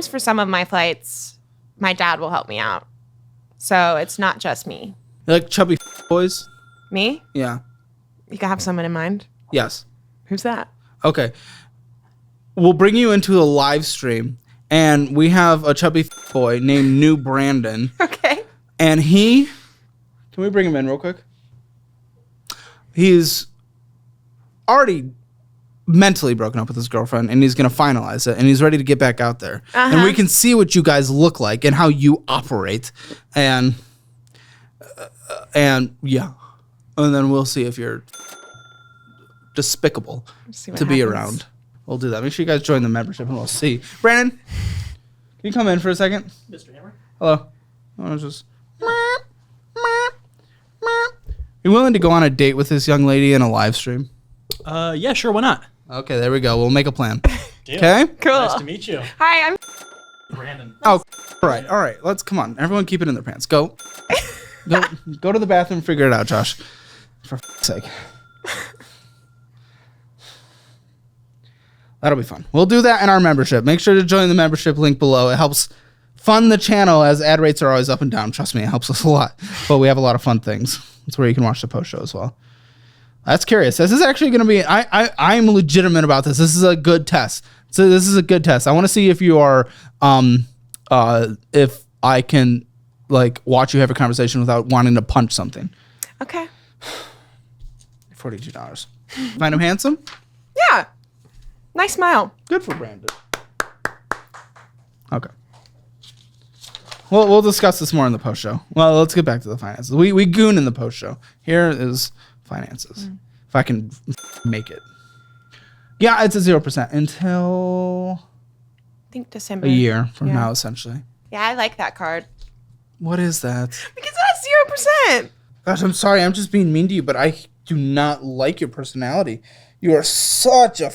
for some of my flights, my dad will help me out. So it's not just me. You like chubby boys? Me? Yeah. You can have someone in mind? Yes. Who's that? Okay. We'll bring you into a live stream, and we have a chubby boy named New Brandon. Okay. And come Can we bring him in real quick? He's already mentally broken up with his girlfriend, and he's going to finalize it, and he's ready to get back out there. And we can see what you guys look like and how you operate. And yeah. And then we'll see if you're despicable to be around. We'll do that. Make sure you guys join the membership, and we'll see. Brandon, can you come in for a second? Mr. Hammer? Hello. I was just... You willing to go on a date with this young lady in a live stream? Yeah, sure, why not? Okay, there we go. We'll make a plan. Deal. Okay? Cool. Nice to meet you. Hi, I'm Brandon. Oh, all right. Let's come on. Everyone keep it in their pants. Go to the bathroom, figure it out, Josh. For sake. That'll be fun. We'll do that in our membership. Make sure to join the membership link below. It helps fund the channel as ad rates are always up and down. Trust me, it helps us a lot. But we have a lot of fun things. That's where you can watch the post show as well. That's curious. This is actually going to be, I'm legitimate about this. This is a good test. So this is a good test. I want to see if you are, if I can like watch you have a conversation without wanting to punch something. okay. $42. Find him handsome? Yeah. Nice smile. Good for Brandon. Okay. Well, we'll discuss this more in the post show. Well, let's get back to the finances. We goon in the post show. Here is finances. If I can make it. Yeah, it's a 0% until I think December. a year from Yeah. now, essentially. Yeah, I like that card. What is that? Because that's 0%. Gosh, I'm sorry. I'm just being mean to you, but I do not like your personality. You are such a...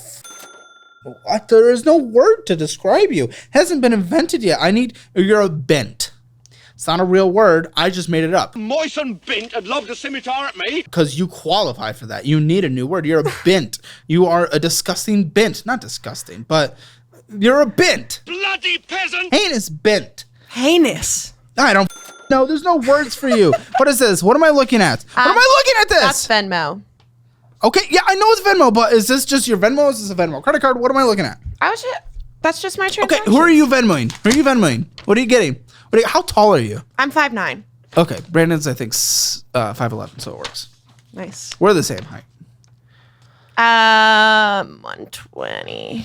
What? There is no word to describe you. Hasn't been invented yet. You're a bent. It's not a real word. I just made it up. Moist and bint and loved a scimitar at me. Because you qualify for that. You need a new word. You're a bent. You are a disgusting bent. Not disgusting, but you're a bent. Bloody peasant. Heinous bent. Heinous. I don't know. There's no words for you. What is this? What am I looking at? What am I looking at this? That's Venmo. Okay, yeah, I know it's Venmo, but is this just your Venmo? Is this a Venmo credit card? What am I looking at? That's just my Okay, transaction. who are you Venmoing? What are you getting? How tall are you? I'm 5'9". Okay, Brandon's, I think, 5'11", so it works. Nice. We're the same height. 120.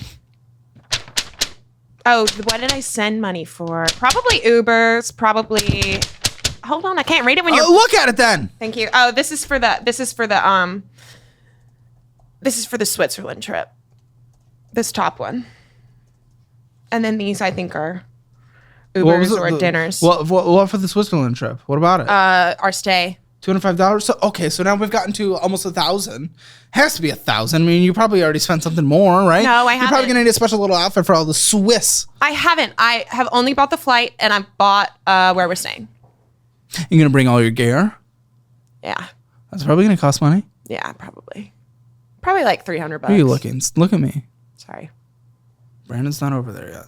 Oh, what did I send money for? Probably Ubers. Probably. Hold on, I can't read it when you're. Look at it then. Thank you. Oh, this is for the Switzerland trip. This top one. And then these I think are Ubers or dinners. What for the Switzerland trip? What about it? Our stay. $205. So okay, so now we've gotten to almost 1,000. Has to be 1,000. I mean, you probably already spent something more, right? No, I You're probably haven't. gonna need a special little outfit for all the Swiss. I haven't. I have only bought the flight and I bought where we're staying. You're gonna bring all your gear. Yeah. That's probably gonna cost money. Yeah, probably. Probably like $300. Where are you looking? Look at me. Sorry. Brandon's not over there yet.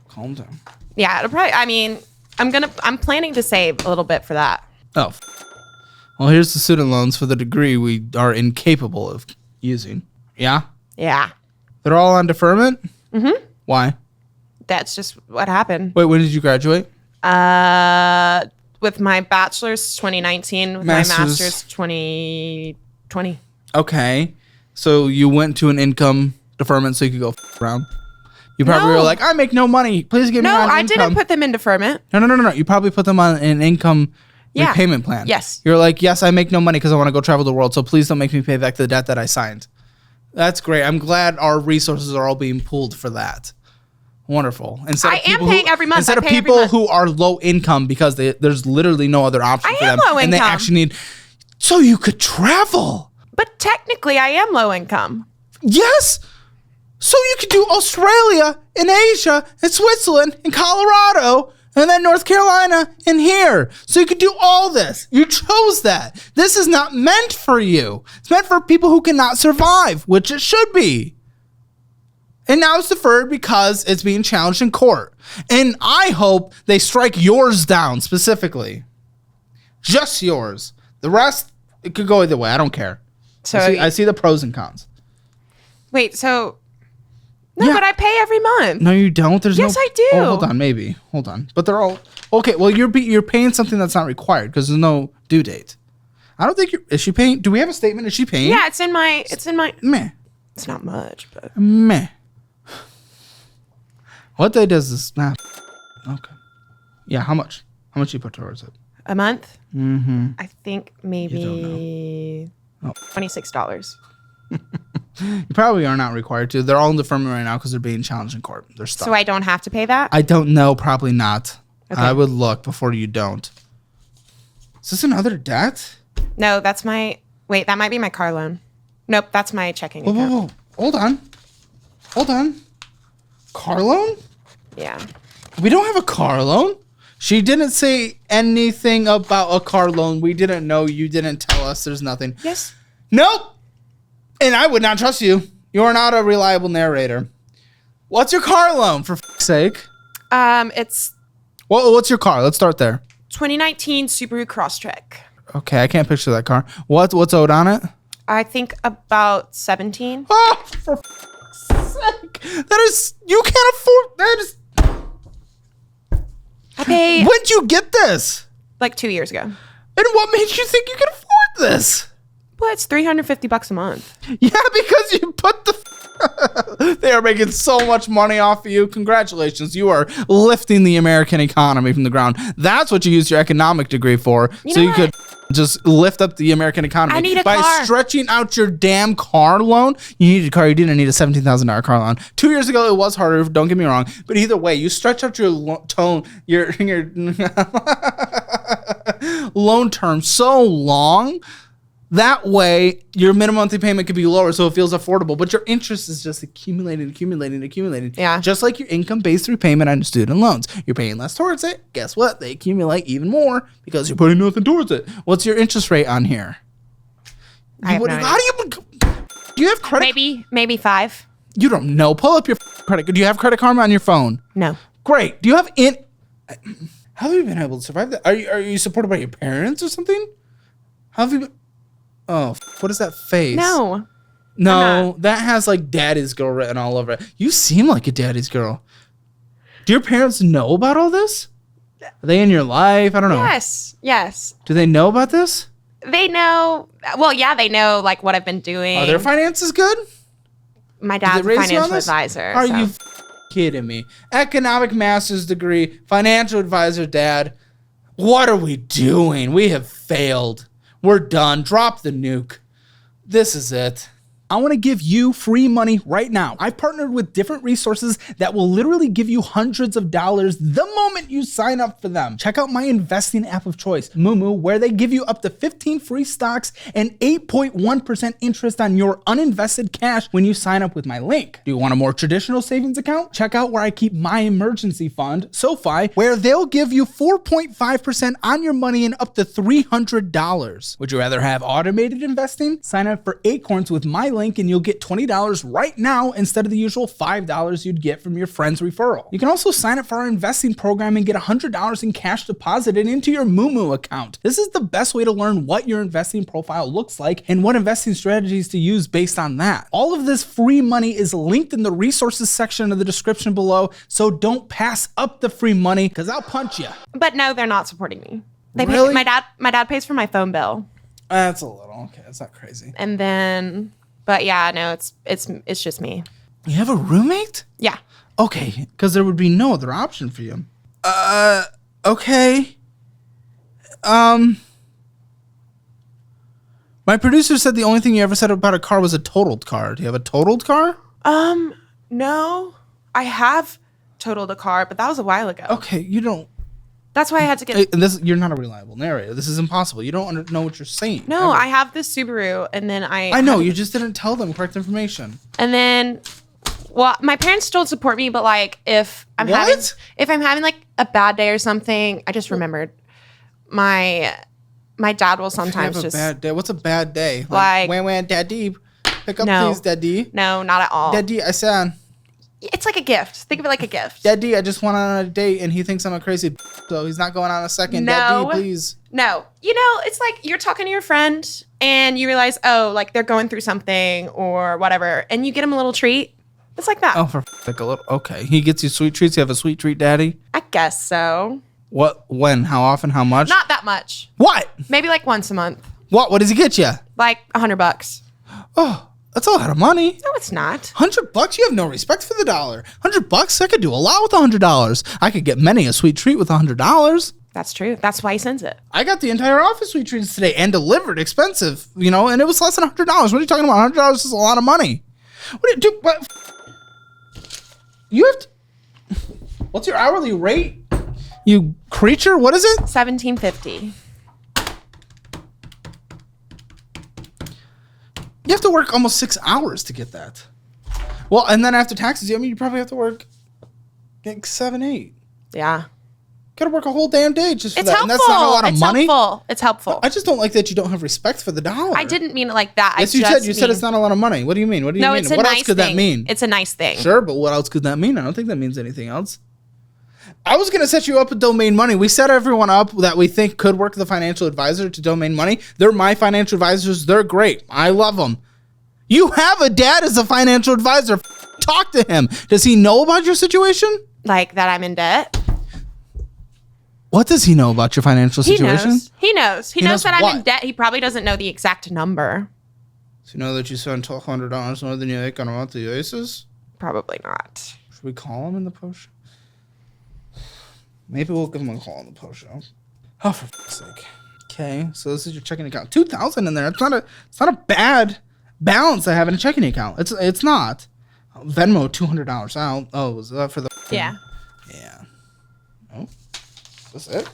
Calm down. Yeah, it'll probably. I mean, I'm planning to save a little bit for that. Oh. Well, here's the student loans for the degree we are incapable of using. Yeah? Yeah. They're all on deferment? Mm-hmm. Why? That's just what happened. Wait, when did you graduate? With my bachelor's 2019, with my master's 2020. Okay. So you went to an income deferment so you could go around? You probably No. were like, I make no money. Please give me No, on I income. didn't put them in deferment. No. You probably put them on an income Yeah. repayment plan. Yes. You're like, yes, I make no money because I want to go travel the world, so please don't make me pay back the debt that I signed. That's great. I'm glad our resources are all being pooled for that. Wonderful. Instead I of am people paying every month. Instead I of pay every people month. who are low income because there's literally no other option I for am them. low And they income. actually need, so you could travel. But technically, I am low income. Yes. So you could do Australia and Asia and Switzerland and Colorado and then North Carolina and here. So you could do all this. You chose that. This is not meant for you. It's meant for people who cannot survive, which it should be. And now it's deferred because it's being challenged in court. And I hope they strike yours down specifically. Just yours. The rest, it could go either way. I don't care. So I see the pros and cons. wait, so No, but I pay every month. No, you don't. There's Yes, no. I do. Oh, hold on, maybe. Hold on, but they're all okay. Well, you're paying something that's not required because there's no due date. I don't think you're. Is she paying? Do we have a statement? Is she paying? Yeah, it's in my. Meh. It's not much, but Meh. What day does this? Okay. Yeah. How much? How much you put towards it? a month. Mm-hmm. I think maybe $26. You probably are not required to. They're all in deferment right now because they're being challenged in court. They're stuck. So I don't have to pay that? I don't know. Probably not. Okay. I would look before you don't. Is this another debt? No, that's my... Wait, that might be my car loan. Nope, that's my checking account. Whoa. Hold on. Car loan? Yeah. We don't have a car loan. She didn't say anything about a car loan. We didn't know. You didn't tell us. There's nothing. Yes. Nope. And I would not trust you. You are not a reliable narrator. What's your car loan, for f***'s sake? It's What's your car? Let's start there. 2019 Subaru Crosstrek. Okay, I can't picture that car. What's owed on it? I think about 17. Oh, for f***'s sake. That is, you can't afford, that is. I paid When'd you get this? like 2 years ago. And what made you think you could afford this? Well, it's $350 a month. Yeah, because you put the... They are making so much money off of you. Congratulations. You are lifting the American economy from the ground. That's what you used your economic degree for. You know you what? could just lift up the American economy. I need a By car. stretching out your damn car loan. You needed a car. You didn't need a $17,000 car loan. 2 years ago, it was harder. Don't get me wrong. But either way, you stretch out your your loan term so long. That way, your minimum monthly payment could be lower, so it feels affordable. But your interest is just accumulating. Yeah. Just like your income-based repayment on student loans. You're paying less towards it. Guess what? They accumulate even more because you're putting nothing towards it. What's your interest rate on here? I have no idea. Do you have credit? Maybe 5. You don't know. Pull up your credit. Do you have Credit Karma on your phone? No. Great. Do you have How have you been able to survive that? Are you supported by your parents or something? How have you been? Oh, what is that face? No. No, that has like daddy's girl written all over it. You seem like a daddy's girl. Do your parents know about all this? Are they in your life? I don't know. Yes. Do they know about this? They know. Well, yeah, they know like what I've been doing. Are their finances good? My Did dad's they a raise you on financial this? advisor. Are so. you kidding me? Economic master's degree, financial advisor, dad. What are we doing? We have failed. We're done. Drop the nuke. This is it. I want to give you free money right now. I've partnered with different resources that will literally give you hundreds of dollars the moment you sign up for them. Check out my investing app of choice, Whoaaa, where they give you up to 15 free stocks and 8.1% interest on your uninvested cash when you sign up with my link. Do you want a more traditional savings account? Check out where I keep my emergency fund, SoFi, where they'll give you 4.5% on your money and up to $300. Would you rather have automated investing? Sign up for Acorns with my link and you'll get $20 right now instead of the usual $5 you'd get from your friend's referral. You can also sign up for our investing program and get $100 in cash deposited into your Whoaaa account. This is the best way to learn what your investing profile looks like and what investing strategies to use based on that. All of this free money is linked in the resources section of the description below, so don't pass up the free money because I'll punch you. But no, they're not supporting me. They Really? pay, my dad pays for my phone bill, That's a little okay. That's not crazy. and then. But yeah, no, it's just me. You have a roommate? Yeah. Okay, because there would be no other option for you. Okay. My producer said the only thing you ever said about a car was a totaled car. Do you have a totaled car? No, I have totaled a car, but that was a while ago. Okay, you don't. That's why I had to get. And this, you're not a reliable narrator. This is impossible. You don't know what you're saying. No, ever. I have this Subaru, and then I know. You just didn't tell them correct information. And then, well, my parents still support me, but like if I'm What? having like a bad day or something, I just remembered my dad will You sometimes have a just bad day. What's a bad day? Like- when daddy, pick up No. these, daddy. no, not at all. Daddy, I said. It's like a gift. Think of it like a gift. Daddy, I just went on a date and he thinks I'm a crazy so he's not going on a second. No. Daddy, please. No, it's like you're talking to your friend and you realize, oh, like they're going through something or whatever, and you get them a little treat. It's like that. Oh, for like a little. Okay, he gets you sweet treats. You have a sweet treat daddy. I guess so. What? When? How often? How much? Not that much. What? Maybe like once a month. What does he get you? Like $100. Oh, that's a lot of money. No, it's not. $100? You have no respect for the dollar. $100? I could do a lot with $100. I could get many a sweet treat with $100. That's true. That's why he sends it. I got the entire office sweet treats today and delivered, expensive, you know, and it was less than $100. What are you talking about? $100 is a lot of money. What do you do? What? You have to. What's your hourly rate? You creature? What is it? $17.50. You have to work almost 6 hours to get that. Well, and then after taxes, I mean, you probably have to work like 7, 8. Yeah. Gotta work a whole damn day just for It's that. helpful. And that's not a lot of it's money. helpful. It's helpful. I just don't like that you don't have respect for the dollar. I didn't mean it like that. Yes, you said. You said it's not a lot of money. What do you mean? What do you No, mean? it's a What nice else could thing. that mean? It's a nice thing. Sure, but what else could that mean? I don't think that means anything else. I was going to set you up with Domain Money. We set everyone up that we think could work the financial advisor to Domain Money. They're my financial advisors. They're great. I love them. You have a dad as a financial advisor. Talk to him. Does he know about your situation? Like that I'm in debt. What does he know about your financial situation? He knows. He knows knows that I'm in what? debt. He probably doesn't know the exact number. Does he know that you spend $1,200 more than you make on a monthly basis? Probably not. Should we call him in the post show? Maybe we'll give him a call in the post show. Oh, for fuck's sake. Okay, so this is your checking account. $2,000 in there. It's not a bad balance I have in a checking account. It's not. Venmo $200 out. Oh, was that for the? Yeah. Yeah. Oh, that's it.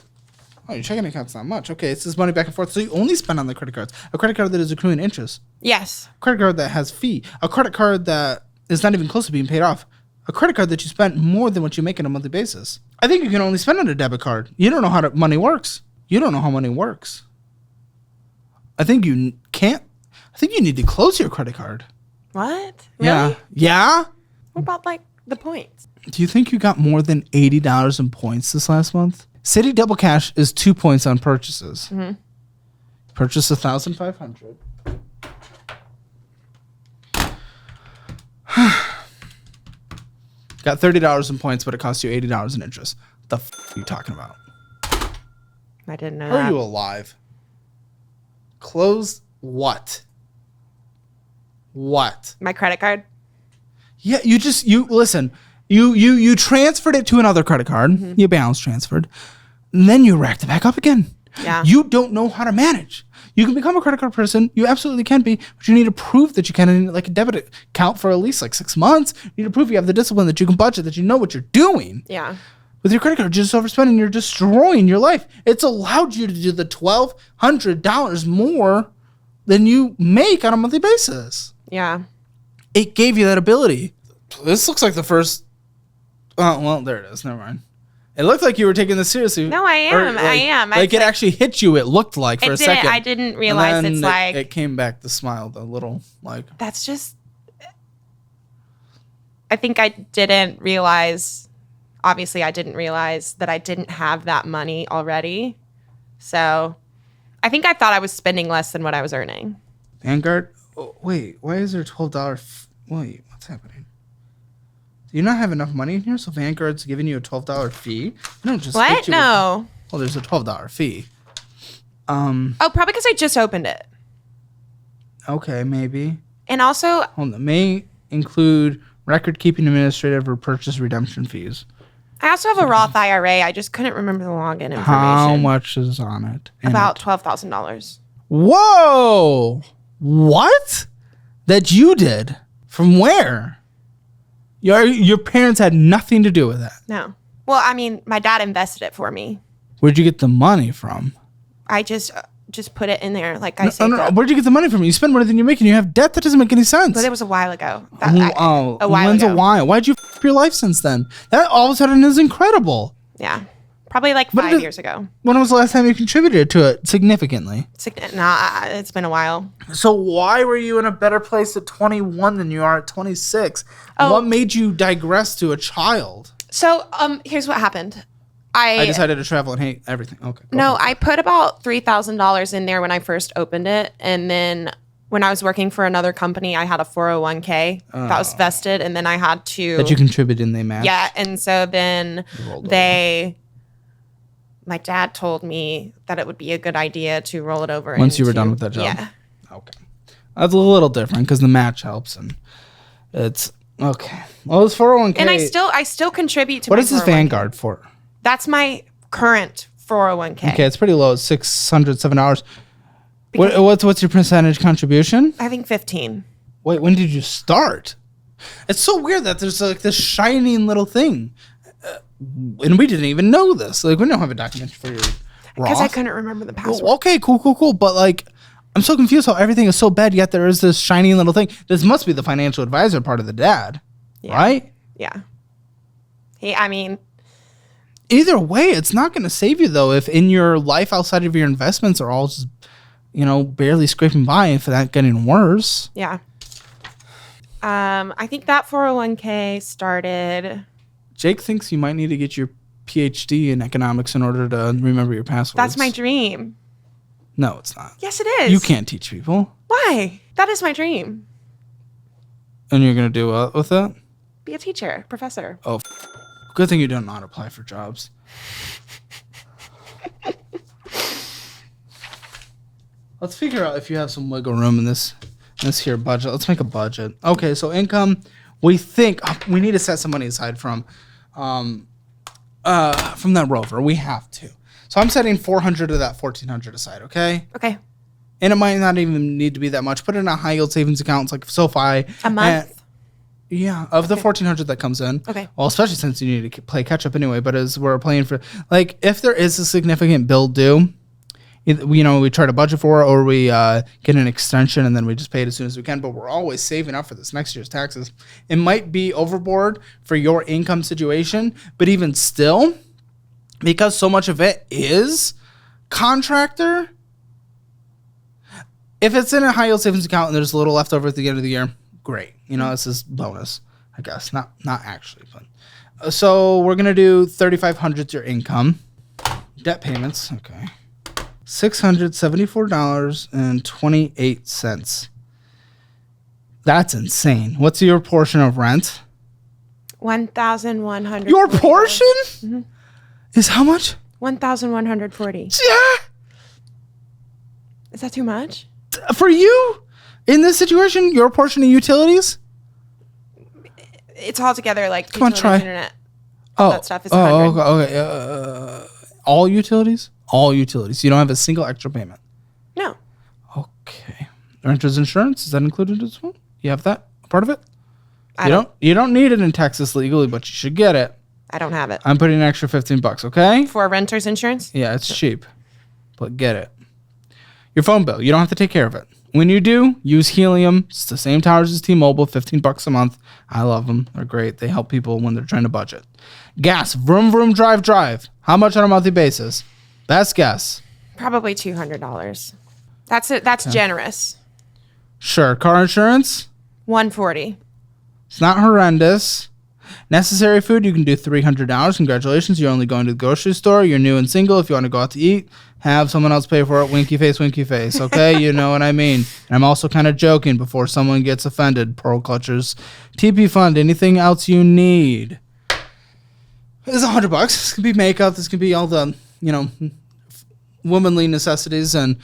Oh, your checking account's not much. Okay, it's this money back and forth. So you only spend on the credit cards. A credit card that is accruing interest. Yes. A credit card that has fee. A credit card that is not even close to being paid off. A credit card that you spent more than what you make on a monthly basis. I think you can only spend on a debit card. You don't know how money works. You don't know how money works. I think you can't. I think you need to close your credit card. What? Yeah. Really? Yeah? What about like the points? Do you think you got more than $80 in points this last month? Citi Double Cash is 2 points on purchases. Mm-hmm. Purchase 1,500. Got $30 in points, but it costs you $80 in interest. The f are you talking about? I didn't know How are that. you alive? Close what? What? My credit card? Yeah, you listen. You transferred it to another credit card. Mm-hmm. You balance transferred. And then you racked it back up again. Yeah. You don't know how to manage. You can become a credit card person. You absolutely can be, but you need to prove that you can in like a debit account for at least like 6 months. You need to prove you have the discipline, that you can budget, that you know what you're doing. Yeah. With your credit card, you're just overspending. You're destroying your life. It's allowed you to do the $1,200 more than you make on a monthly basis. Yeah. It gave you that ability. This looks like the first. Oh, well, there it is. Never mind. It looked like you were taking this seriously. No, I am. I am. Like it actually hit you. It looked like for a second. I didn't realize And then it's like it came back. The smile, the little like. that's just. I think I didn't realize. Obviously, I didn't realize that I didn't have that money already. So, I think I thought I was spending less than what I was earning. Vanguard. Oh, wait, why is there $12? Wait, what's happening? Do you not have enough money in here? So Vanguard's giving you a $12 fee? No, just What? hit you No. Well, there's a $12 fee. Oh, probably because I just opened it. Okay, maybe. And also, Hold on. May include record keeping administrative or purchase redemption fees. I also have a Roth IRA. I just couldn't remember the login information. How much is on it? About $12,000. Whoa! What? That you did? From where? Your parents had nothing to do with that. No. Well, I mean, my dad invested it for me. Where'd you get the money from? I just put it in there, like I said. No. Where'd you get the money from? You spend more than you make and you have debt? That doesn't make any sense. But it was a while ago. A while? Why'd you f your life since then? That all of a sudden is incredible. Yeah. Probably like 5 years ago. When was the last time you contributed to it significantly? Nah, it's been a while. So why were you in a better place at 21 than you are at 26? Oh. What made you digress to a child? So, here's what happened. I decided to travel and hate everything. Okay. No, I put about $3,000 in there when I first opened it. And then when I was working for another company, I had a 401k that was vested, and then I had to That you contributed and they matched? Yeah, and so then rolled my dad told me that it would be a good idea to roll it over Once you were done with that job? Yeah. Okay. That's a little different because the match helps and it's okay. Well, it's 401k. And I still contribute to What my is this 401k. Vanguard for? That's my current 401k. Okay, it's pretty low. It's $607. What's your percentage contribution? I think 15. Wait, when did you start? It's so weird that there's like this shining little thing. And we didn't even know this. Like, we don't have a document for your Because I Roth. couldn't remember the password. Well, okay, cool. But like, I'm so confused how everything is so bad, yet there is this shiny little thing. This must be the financial advisor part of the dad, right? Yeah. I mean, Either way, it's not going to save you, though, if in your life outside of your investments are all just, barely scraping by, if that getting worse. yeah. I think that 401k started. Jake thinks you might need to get your PhD in economics in order to remember your passwords. That's my dream. No, it's not. Yes, it is. You can't teach people. Why? That is my dream. And you're going to do what with it? Be a teacher, professor. Oh, good thing you don't know how to apply for jobs. Let's figure out if you have some wiggle room in this here budget. Let's make a budget. Okay, so income, we think we need to set some money aside from that rover. We have to. So I'm setting 400 of that 1400 aside, okay? Okay. And it might not even need to be that much. Put it in a high yield savings account, it's like SoFi. A month? Yeah, of the 1400 that comes in. Okay. Well, especially since you need to play catch up anyway, but as we're playing for, like, if there is a significant bill due, we try to budget for it, or we get an extension and then we just pay it as soon as we can, but we're always saving up for this next year's taxes. It might be overboard for your income situation, but even still, because so much of it is contractor, if it's in a high yield savings account and there's a little left over at the end of the year, great. This is bonus, I guess. Not actually, but so we're gonna do 3,500 your income, debt payments. Okay, $674.28. That's insane. What's your portion of rent? 1,100. Your portion is how much? 1,140. Yeah, Is that too much? for you in this situation, your portion of utilities. It's all together, like Come on, utilities, try. internet. Oh, That stuff is 100. okay. All utilities? All utilities. You don't have a single extra payment. No, Okay. Renter's insurance, is that included as well? You have that part of it? I don't. You don't need it in Texas legally, but you should get it. I don't have it. I'm putting an extra $15, okay? For renter's insurance? Yeah, it's cheap. But get it. Your phone bill, you don't have to take care of it. When you do, use Helium. It's the same towers as T-Mobile, $15 a month. I love them. They're great. They help people when they're trying to budget. Gas, vroom, vroom, drive. How much on a monthly basis? Best guess. Probably $200. That's it. That's generous. Sure. Car insurance? 140. It's not horrendous. Necessary food, you can do $300. Congratulations. You're only going to the grocery store. You're new and single. If you want to go out to eat, have someone else pay for it. Winky face, okay? You know what I mean. And I'm also kind of joking before someone gets offended. Pearl clutchers. TP fund, anything else you need. It's $100. This could be makeup. This could be all the, womanly necessities and,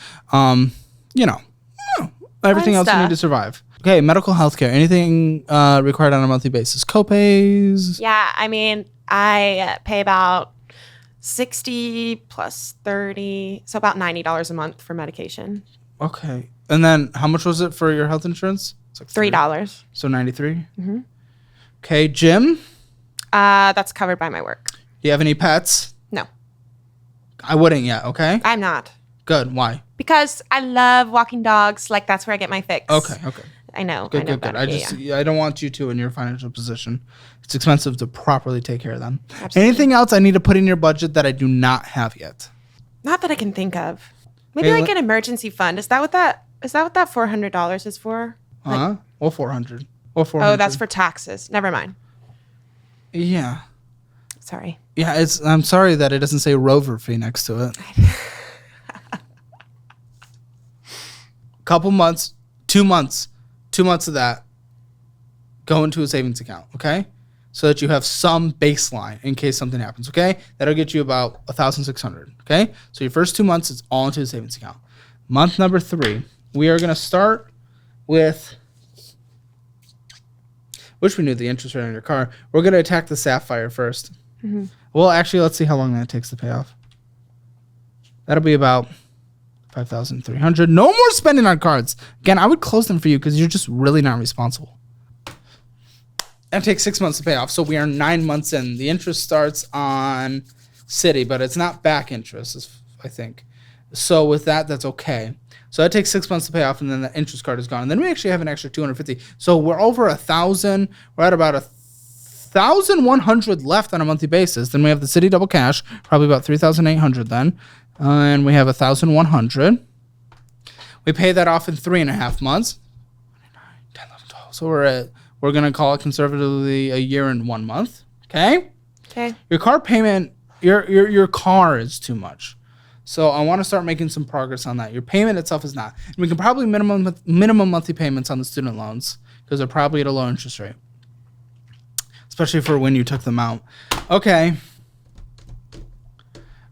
everything else you stuff. need to survive. Okay, medical health care. Anything required on a monthly basis? Copays? Yeah, I mean, I pay about 60 plus 30, so about $90 a month for medication. Okay. And then how much was it for your health insurance? It's like $3. So 93? Mm-hmm. Okay, gym? That's covered by my work. Do you have any pets? No, I wouldn't yet, okay? I'm not. Good. Why? Because I love walking dogs. Like, that's where I get my fix. Okay. I know. Good. about it. I don't want you to in your financial position. It's expensive to properly take care of them. Absolutely. Anything else I need to put in your budget that I do not have yet? Not that I can think of. Maybe Hey, like an emergency fund. Is that what that $400 is for? Huh? Or 400. Or 400. Oh, that's for taxes. Never mind. Yeah. Sorry. Yeah, I'm sorry that it doesn't say Rover fee next to it. Couple months, 2 months of that go into a savings account, okay? So that you have some baseline in case something happens, okay? That'll get you about $1,600, okay? So your first 2 months, it's all into a savings account. Month number 3, we are going to start with, wish we knew the interest rate on your car. We're going to attack the Sapphire first. Mm-hmm. Well, actually, let's see how long that takes to pay off. That'll be about $5,300. No more spending on cards. Again, I would close them for you because you're just really not responsible. It takes 6 months to pay off, so we are 9 months in. The interest starts on City, but it's not back interest, I think. So with that, that's okay. So that takes 6 months to pay off, and then the interest card is gone. And then we actually have an extra $250. So we're over 1,000. We're at about 1,100 left on a monthly basis. Then we have the City double cash, probably about 3,800 then. And we have 1,100. We pay that off in 3.5 months. 10, 11, 12. So we're going to call it conservatively a year and 1 month. Okay? Okay. Your car payment, your car is too much. So I want to start making some progress on that. Your payment itself is not. And we can probably minimum monthly payments on the student loans because they're probably at a low interest rate, especially for when you took them out. Okay.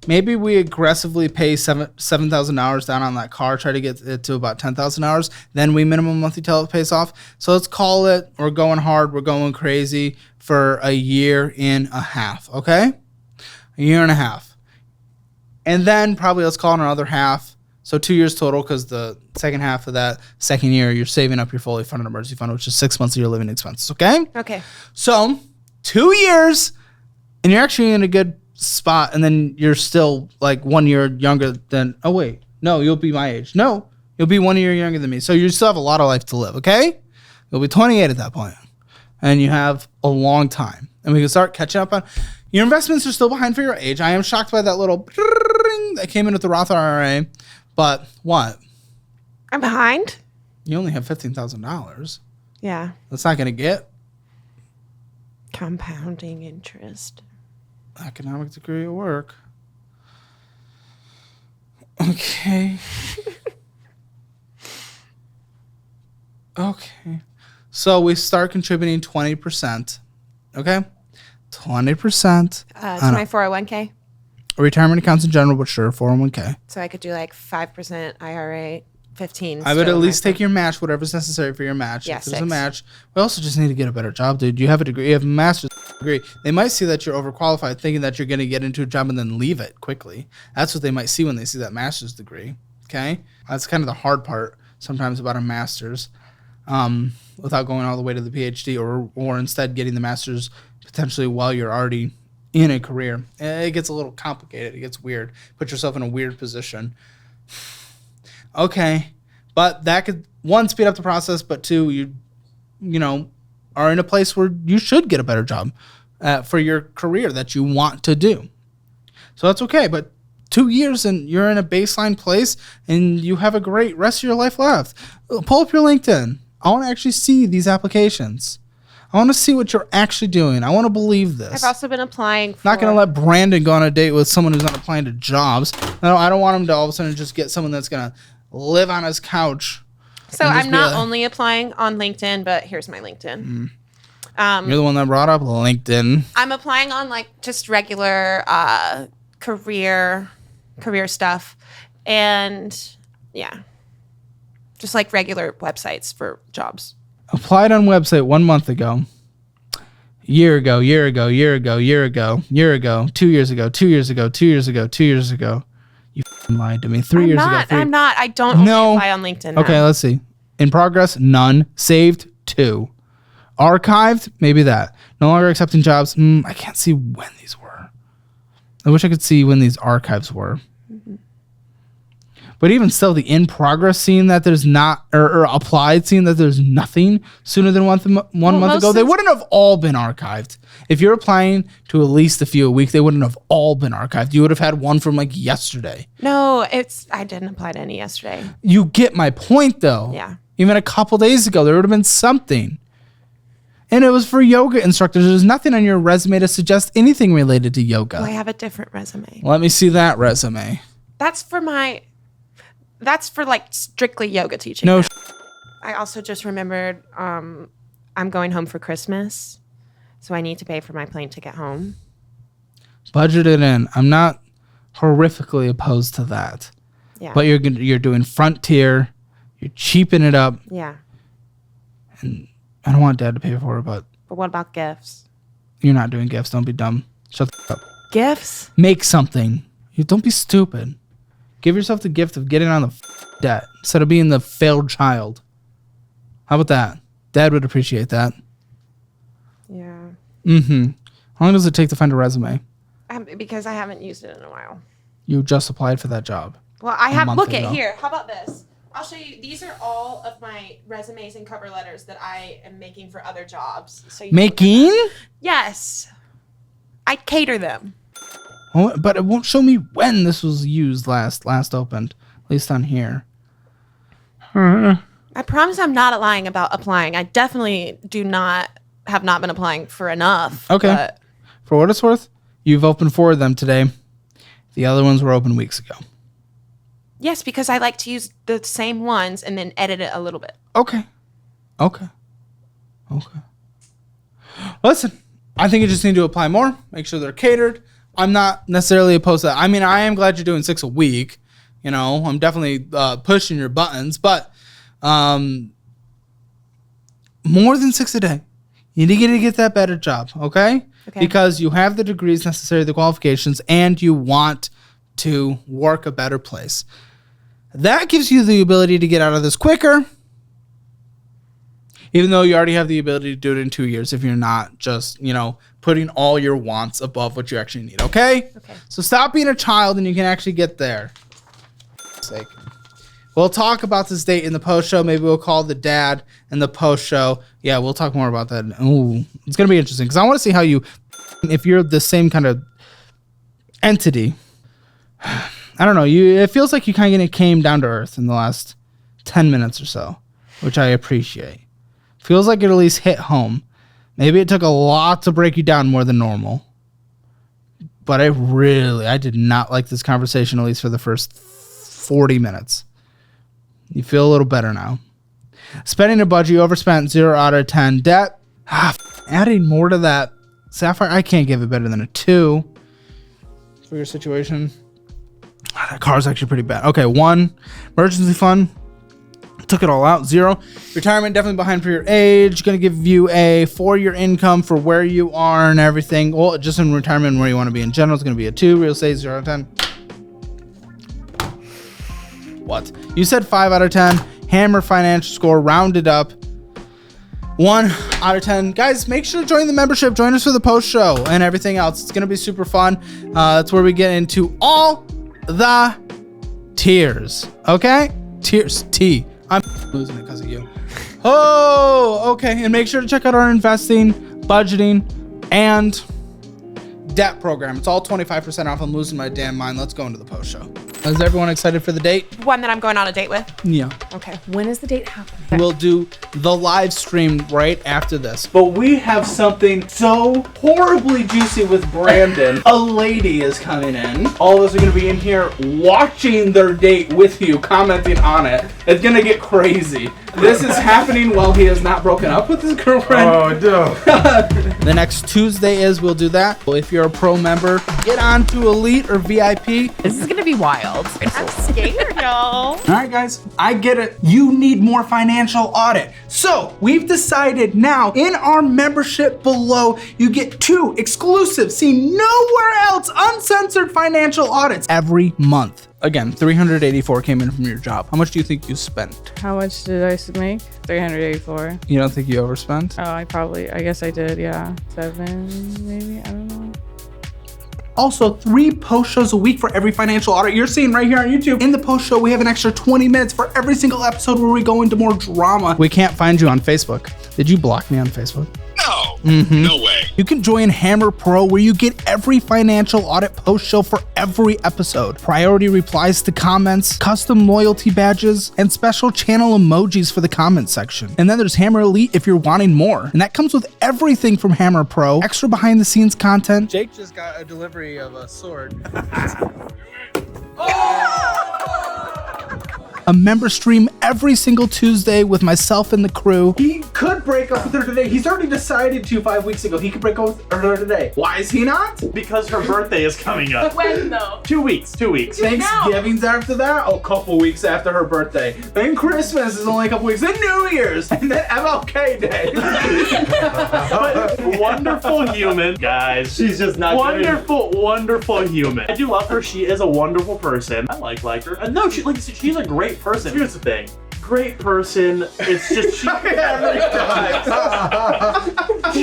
Maybe we aggressively pay $7,000 down on that car, try to get it to about $10,000. Then we minimum monthly till it pays off. So let's call it, we're going hard, we're going crazy for a year and a half, okay? A year and a half. And then probably let's call it another half. So 2 years total because the second half of that second year, you're saving up your fully funded emergency fund, which is 6 months of your living expenses, okay? Okay. So 2 years, and you're actually in a good spot, and then you're still like 1 year younger than, oh wait, no, you'll be my age. No, you'll be 1 year younger than me. So you still have a lot of life to live, okay? You'll be 28 at that point, and you have a long time. And we can start catching up on, your investments are still behind for your age. I am shocked by that little that came in with the Roth IRA, but what? I'm behind. You only have $15,000. Yeah. That's not going to get Compounding interest. economic degree at work. Okay. Okay. So we start contributing 20%. Okay? 20%. To my 401k. Retirement accounts in general, but sure, 401k. So I could do like 5% IRA, 15. I would at least take your match, whatever's necessary for your match. Yeah, if there's a 6. match. We also just need to get a better job, dude. You have a degree. You have a master's degree. They might see that you're overqualified, thinking that you're going to get into a job and then leave it quickly. That's what they might see when they see that master's degree. Okay? That's kind of the hard part sometimes about a master's. Without going all the way to the PhD or instead getting the master's potentially while you're already in a career. It gets a little complicated. It gets weird. Put yourself in a weird position. Okay. But that could, one, speed up the process, but two, you know, are in a place where you should get a better job for your career that you want to do. So that's okay. But 2 years and you're in a baseline place and you have a great rest of your life left. Pull up your LinkedIn. I want to actually see these applications. I want to see what you're actually doing. I want to believe this. I've also been applying for... Not going to let Brandon go on a date with someone who's not applying to jobs. No, I don't want him to all of a sudden just get someone that's going to live on his couch. So I'm not only applying on LinkedIn, but here's my LinkedIn. You're the one that brought up LinkedIn. I'm applying on like just regular career stuff. And yeah, just like regular websites for jobs. Applied on website 1 month ago. Year ago. 2 years ago. 2 years ago. 2 years ago. 2 years ago. You lied to me. 3 years ago. I'm not. I don't only apply on LinkedIn. No. Okay, let's see. In progress, none. Saved, 2. Archived, maybe that. No longer accepting jobs. I can't see when these were. I wish I could see when these archives were. Mm-hmm. But even still, the in progress, seeing that there's not, or applied, seeing that there's nothing sooner than one month ago, they wouldn't have all been archived. If you're applying to at least a few a week, they wouldn't have all been archived. You would have had one from like yesterday. No, I didn't apply to any yesterday. You get my point, though. Yeah. Even a couple days ago, there would have been something. And it was for yoga instructors. There's nothing on your resume to suggest anything related to yoga. Oh, I have a different resume. Let me see that resume. That's for like strictly yoga teaching. No, I also just remembered I'm going home for Christmas, so I need to pay for my plane ticket home. Budget it in. I'm not horrifically opposed to that. Yeah. But you're doing Frontier. You're cheaping it up. Yeah. And I don't want Dad to pay for it, but But what about gifts? you're not doing gifts. Don't be dumb. Shut the up. Gifts? Make something. You don't be stupid. Give yourself the gift of getting on the debt instead of being the failed child. How about that? Dad would appreciate that. Yeah. Mm-hmm. How long does it take to find a resume? Because I haven't used it in a while. You just applied for that job. Well, I have. month Look ago. at here. How about this? I'll show you. These are all of my resumes and cover letters that I am making for other jobs. So you can look at Making? that. Yes. I cater them. Oh, but it won't show me when this was used last opened. At least on here. I promise I'm not lying about applying. I definitely have not been applying for enough. Okay. But For what it's worth, you've opened 4 of them today. The other ones were open weeks ago. yes, because I like to use the same ones and then edit it a little bit. Okay. Listen, I think you just need to apply more. Make sure they're catered. I'm not necessarily opposed to that. I mean, I am glad you're doing 6 a week. You know, I'm definitely pushing your buttons, but more than 6 a day. You need to get that better job, okay? Because you have the degrees necessary, the qualifications, and you want to work a better place. That gives you the ability to get out of this quicker, even though you already have the ability to do it in 2 years if you're not just, putting all your wants above what you actually need, okay? So stop being a child and you can actually get there. Sake. We'll talk about this date in the post show. Maybe we'll call the dad in the post show. Yeah, we'll talk more about that. Ooh, it's going to be interesting because I want to see how if you're the same kind of entity. I don't know. It feels like you kind of came down to earth in the last 10 minutes or so, which I appreciate. Feels like it at least hit home. Maybe it took a lot to break you down more than normal. But I did not like this conversation, at least for the first 40 minutes. You feel a little better now. Spending a budget, you overspent 0 out of 10. Debt, adding more to that. Sapphire, I can't give it better than a 2 for your situation. That car's actually pretty bad. Okay, 1. Emergency fund. Took it all out. 0. Retirement, definitely behind for your age. Going to give you a 4-year income for where you are and everything. Well, just in retirement and where you want to be in general, it's going to be a 2. Real estate, 0 out of 10. What? You said 5 out of 10. Hammer financial score, rounded up. 1 out of 10. Guys, make sure to join the membership. Join us for the post show and everything else. It's going to be super fun. That's where we get into all the tiers. Okay? Tiers. T. I'm losing it because of you. Oh, okay. And make sure to check out our investing, budgeting, and debt program. It's all 25% off. I'm losing my damn mind. Let's go into the post show. Is everyone excited for the date? One that I'm going on a date with? Yeah. Okay. When is the date happening? We'll do the live stream right after this. But we have something so horribly juicy with Brandon. A lady is coming in. All of us are going to be in here watching their date with you, commenting on it. It's going to get crazy. This is happening while he has not broken up with his girlfriend. Oh, no. The next Tuesday is we'll do that. If you're a pro member, get on to Elite or VIP. This is gonna be wild. I'm scared, y'all. All right, guys, I get it. You need more financial audit. So we've decided now in our membership below, you get 2 exclusive, see nowhere else, uncensored financial audits every month. Again, 384 came in from your job. How much do you think you spent? How much did I make? 384. You don't think you overspent? Oh, I guess I did, yeah. 7, maybe? I don't know. Also, 3 post shows a week for every financial audit you're seeing right here on YouTube. In the post show, we have an extra 20 minutes for every single episode where we go into more drama. We can't find you on Facebook. Did you block me on Facebook? No. No way. You can join Hammer Pro where you get every financial audit post show for every episode. Priority replies to comments, custom loyalty badges, and special channel emojis for the comment section. And then there's Hammer Elite if you're wanting more. And that comes with everything from Hammer Pro, extra behind the scenes content. Jake just got a delivery of a sword. a member stream every single Tuesday with myself and the crew. He could break up with her today. He's already decided to 5 weeks ago. He could break up with her today. Why is he not? Because her birthday is coming up. When though? 2 weeks. 2 weeks. Thanksgiving's after that? Oh, a couple weeks after her birthday. Then Christmas is only a couple weeks. Then New Year's. And then MLK Day. But wonderful human, guys. She's just not Wonderful human. I do love her. She is a wonderful person. I like her. No, she's a great person. Here's the thing. Great person. It's just she.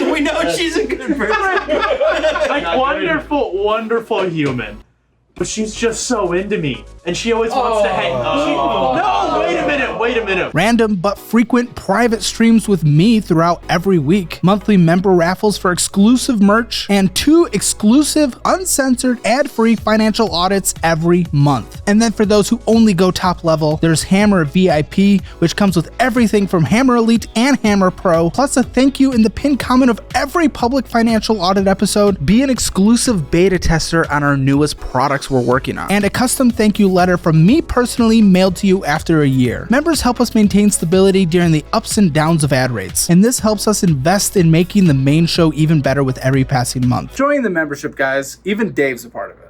We know she's a good person. Like wonderful human. But she's just so into me. And she always wants to hang. No, wait a minute. Random but frequent private streams with me throughout every week, monthly member raffles for exclusive merch, and 2 exclusive, uncensored, ad-free financial audits every month. And then for those who only go top level, there's Hammer VIP, which comes with everything from Hammer Elite and Hammer Pro, plus a thank you in the pinned comment of every public financial audit episode, be an exclusive beta tester on our newest products we're working on, and a custom thank you letter from me personally mailed to you after a year. Members help us maintain stability during the ups and downs of ad rates, and this helps us invest in making the main show even better with every passing month. Join the membership, guys. Even Dave's a part of it.